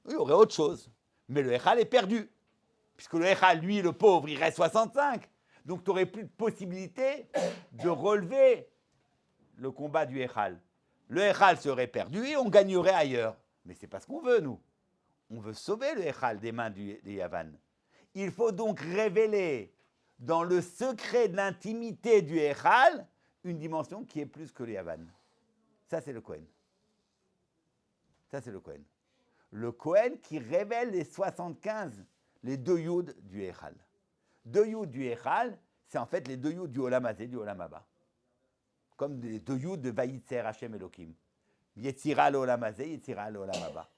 Il y aurait autre chose. Mais le Echal est perdu. Puisque le Echal, lui, le pauvre, il reste 65. Donc tu n'aurais plus de possibilité de relever le combat du Echal. Le Echal serait perdu et on gagnerait ailleurs. Mais c'est pas ce qu'on veut, nous. On veut sauver le Echal des mains des Yavan. Il faut donc révéler dans le secret de l'intimité du Echal une dimension qui est plus que le Yavan. Ça, c'est le Kohen. Ça, c'est le Kohen. Le Kohen qui révèle les 75, les deux Yud du Echal. Deux Yud du Echal, c'est en fait les deux Yud du Olam Hazé, du Olam Haba. Comme les deux Yud de Vayitzer Hashem Elohim. Yetzira l'Olam Hazé, Yetzira l'Olam Haba.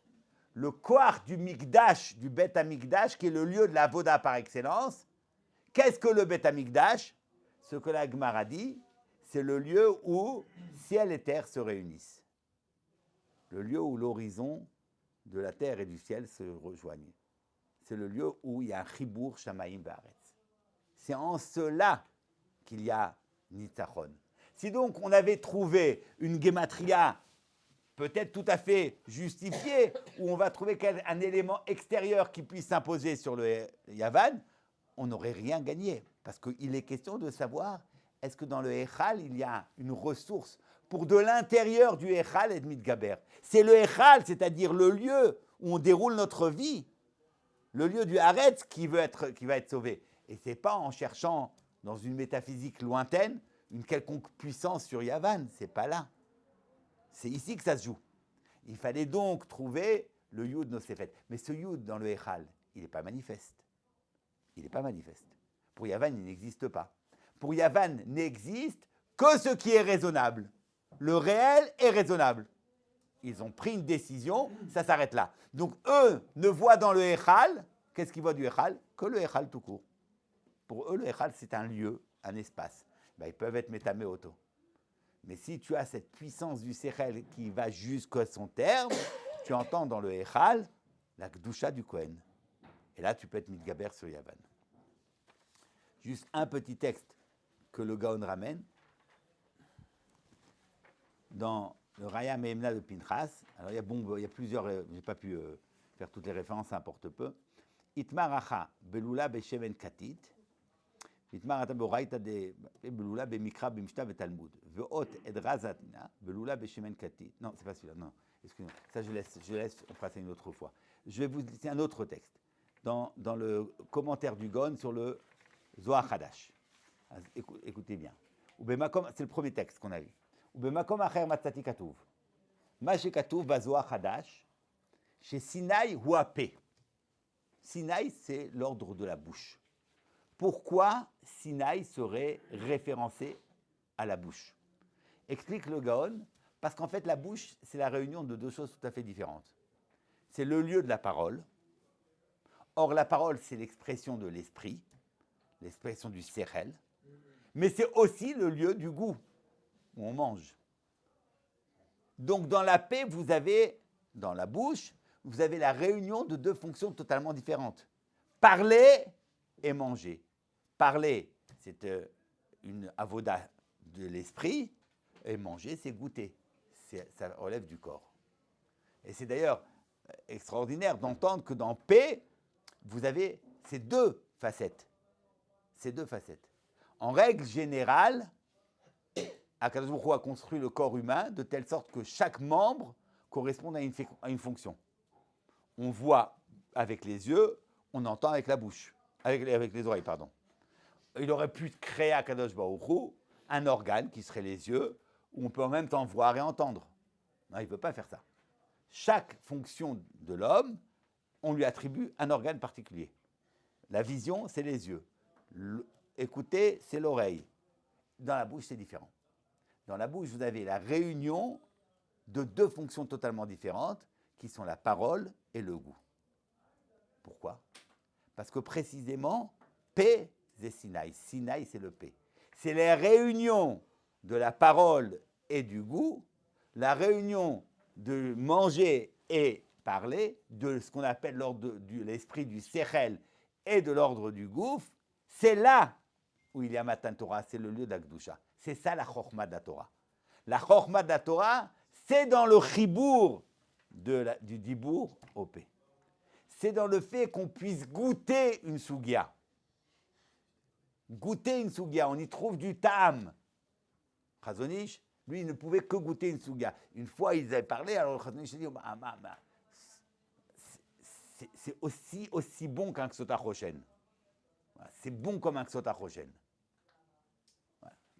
Le koach du Mikdash, du Bet HaMikdash, qui est le lieu de la Voda par excellence. Qu'est-ce que le Bet HaMikdash? Ce que la Gemara dit, c'est le lieu où ciel et terre se réunissent. Le lieu où l'horizon de la terre et du ciel se rejoignent. C'est le lieu où il y a un chibour shamaim va'aretz. C'est en cela qu'il y a Nitzachon. Si donc on avait trouvé une gematria peut-être tout à fait justifiée, où on va trouver un élément extérieur qui puisse s'imposer sur le Yavan, on n'aurait rien gagné. Parce qu'il est question de savoir, est-ce que dans le Echal, il y a une ressource pour de l'intérieur du Echal et de Mitgaber. C'est le Echal, c'est-à-dire le lieu où on déroule notre vie, le lieu du Haaretz qui va être sauvé. Et ce n'est pas en cherchant dans une métaphysique lointaine une quelconque puissance sur Yavan, ce n'est pas là. C'est ici que ça se joue. Il fallait donc trouver le Yud Nosefet. Mais ce Yud dans le Echal, il n'est pas manifeste. il n'est pas manifeste. Pour Yavan, il n'existe pas. Pour Yavan, n'existe que ce qui est raisonnable. Le réel est raisonnable. Ils ont pris une décision, ça s'arrête là. Donc eux ne voient dans le Echal, qu'est-ce qu'ils voient du Echal? Que le Echal tout court. Pour eux, le Echal, c'est un lieu, un espace. Ben, ils peuvent être métamé auto. Mais si tu as cette puissance du Sechel qui va jusqu'à son terme, tu entends dans le Echal la Gdusha du Kohen. Et là, tu peux être mitgaber sur Yavan. Juste un petit texte que le Gaon ramène. Dans le Raya Mehemna de Pinchas, alors il y a plusieurs, je n'ai pas pu faire toutes les références, ça importe peu. Itmar Acha, Belula Besheven Katit, Itmar Ata Boraita de Belula Bemikra Bimshta Betalmud, Veot Edrazatina, Belula Besheven Katit. Non, c'est pas celui-là, non, excusez-moi. Ça, je laisse, on fera ça une autre fois. Je vais vous citer un autre texte, dans le commentaire du Gaon sur le Zohar Hadash. Écoutez bien. C'est le premier texte qu'on a vu. ובמקום אחר מצאתי כתוב, מה שכתוב בזוהר חדש, שסיני הוא הפה. Sinaï, c'est l'ordre de la bouche. Pourquoi Sinaï serait référencé à la bouche? Explique le Gaon, parce qu'en fait la bouche, c'est la réunion de deux choses tout à fait différentes. C'est le lieu de la parole. Or la parole, c'est l'expression de l'esprit, l'expression du sérel, mais c'est aussi le lieu du goût, où on mange. Donc dans la paix, vous avez, dans la bouche, vous avez la réunion de deux fonctions totalement différentes. Parler et manger. Parler, c'est une avoda de l'esprit, et manger, c'est goûter. Ça relève du corps. Et c'est d'ailleurs extraordinaire d'entendre que dans paix, vous avez ces deux facettes. Ces deux facettes. En règle générale, Akadosh Baruch Hu a construit le corps humain de telle sorte que chaque membre corresponde à une fonction. On voit avec les yeux, on entend avec la bouche, avec les oreilles, pardon. Il aurait pu créer Akadosh Baruch Hu un organe qui serait les yeux, où on peut en même temps voir et entendre. Non, il ne peut pas faire ça. Chaque fonction de l'homme, on lui attribue un organe particulier. La vision, c'est les yeux. Écouter, c'est l'oreille. Dans la bouche, c'est différent. Dans la bouche, vous avez la réunion de deux fonctions totalement différentes, qui sont la parole et le goût. Pourquoi? Parce que précisément, paix, c'est Sinaï. Sinaï, c'est le paix. C'est la réunion de la parole et du goût, la réunion de manger et parler, de ce qu'on appelle l'ordre de l'esprit du sechel et de l'ordre du gouffre. C'est là où il y a Matan Torah, c'est le lieu d'Akdusha. C'est ça la Chokhmah de la Torah. La Chokhmah de la Torah, c'est dans le chibour du dibour au paix. C'est dans le fait qu'on puisse goûter une sugia. Goûter une sugia, on y trouve du tam. Chazon Ish, lui, il ne pouvait que goûter une sugia. Une fois, ils avaient parlé, alors Chazon Ish a dit, c'est aussi bon qu'un ksota choshen. C'est bon comme un ksota choshen.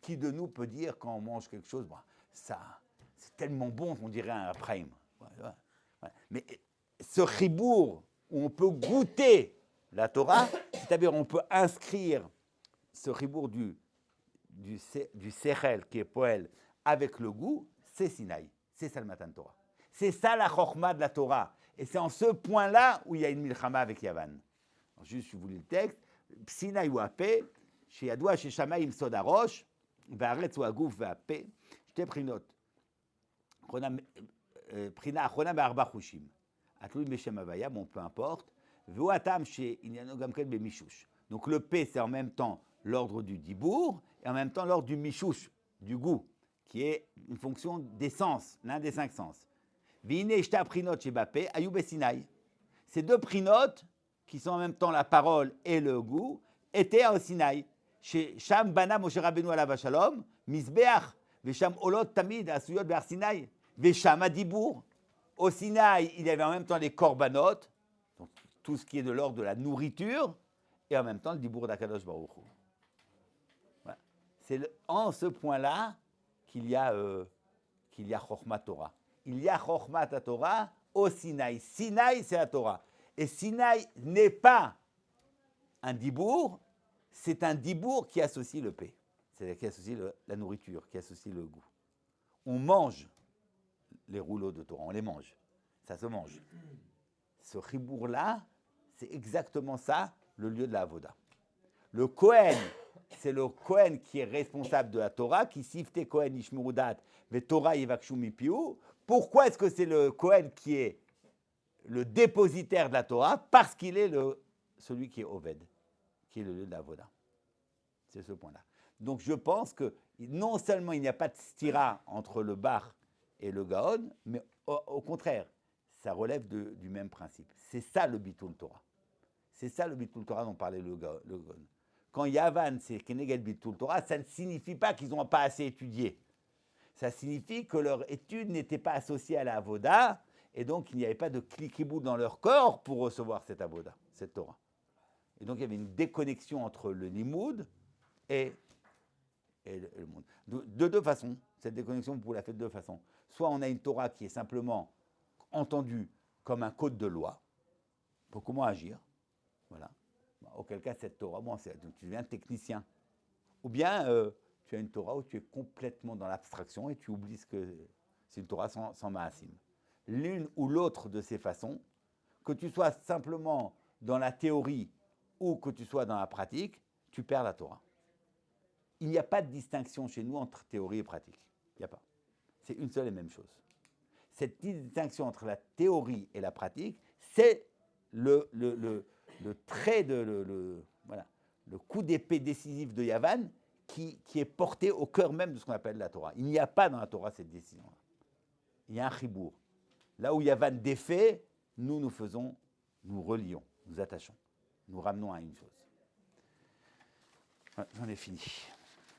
Qui de nous peut dire quand on mange quelque chose, ça, c'est tellement bon qu'on dirait un prime. Mais ce chibour où on peut goûter la Torah, c'est-à-dire on peut inscrire ce chibour du sechel qui est poël avec le goût, c'est Sinaï, c'est ça le Matan Torah. C'est ça la chokhmah de la Torah. Et c'est en ce point-là où il y a une milchama avec Yavan. Alors, juste, je vous lis le texte. Sinaï ou apé, chez Yadoua, chez Shamaïm Sod Arosh, והארץ הוא הגוף והפה, שתי בחינות. בחינה אחרונה בארבע חושים. התלוי בשם הוויה, bon, peu importe. והוא הטעם שעניינו גם כן במישוש. Donc le P, c'est en même temps l'ordre du dibour et en même temps l'ordre du michouche, du goût, qui est une fonction des sens, l'un des cinq sens. והנה שתי הבחינות שבפה היו בסיני. Ces deux prinotes, qui sont en même temps la parole et le goût, étaient au Sinaï. שם בנה משה רבנו עליו השלום, מזבח, ושם עולות תמיד עשויות בהר סיני, ושם הדיבור. Au Sinaï, il y avait en même temps les corbanotes, donc tout ce qui est de l'ordre de la nourriture, et en même temps le dibour d'Akadosh Baruch Hu. Voilà. C'est en ce point-là qu'il y a Chokhmah Torah. Il y a Chokhmah Torah au Sinaï. Sinaï, c'est la Torah. Et Sinaï n'est pas un dibour, c'est un dibour qui associe le P. C'est-à-dire qui associe la nourriture, qui associe le goût. On mange les rouleaux de Torah, on les mange. Ça se mange. Ce chibour-là, c'est exactement ça, le lieu de la avoda. Le Kohen, c'est le Kohen qui est responsable de la Torah, qui sifte Kohen ishmurudat, mais Torah yivakshu mipiu. Pourquoi est-ce que c'est le Kohen qui est le dépositaire de la Torah? Parce qu'il est celui qui est Oved, qui est le lieu de la avoda. C'est ce point-là. Donc je pense que non seulement il n'y a pas de stira entre le bar et le gaon, mais au contraire, ça relève du même principe. C'est ça le bitul Torah. C'est ça le bitul Torah dont parlait le gaon. Quand Yavan, c'est Keneged bitul Torah, ça ne signifie pas qu'ils n'ont pas assez étudié. Ça signifie que leur étude n'était pas associée à la avoda, et donc il n'y avait pas de klikibou dans leur corps pour recevoir cette avoda, cette Torah. Et donc il y avait une déconnexion entre le limoud et le monde. De deux façons, cette déconnexion, vous pouvez la faire de deux façons. Soit on a une Torah qui est simplement entendue comme un code de loi, pour comment agir, voilà. Auquel cas, cette Torah, donc tu deviens technicien. Ou bien, tu as une Torah où tu es complètement dans l'abstraction et tu oublies ce que c'est une Torah sans Maasim. L'une ou l'autre de ces façons, que tu sois simplement dans la théorie ou que tu sois dans la pratique, tu perds la Torah. Il n'y a pas de distinction chez nous entre théorie et pratique. Il n'y a pas. C'est une seule et même chose. Cette distinction entre la théorie et la pratique, c'est le trait, voilà, le coup d'épée décisif de Yavan qui est porté au cœur même de ce qu'on appelle la Torah. Il n'y a pas dans la Torah cette décision-là. Il y a un chibour. Là où Yavan défait, nous relions, nous attachons, nous ramenons à une chose. Voilà, j'en ai fini.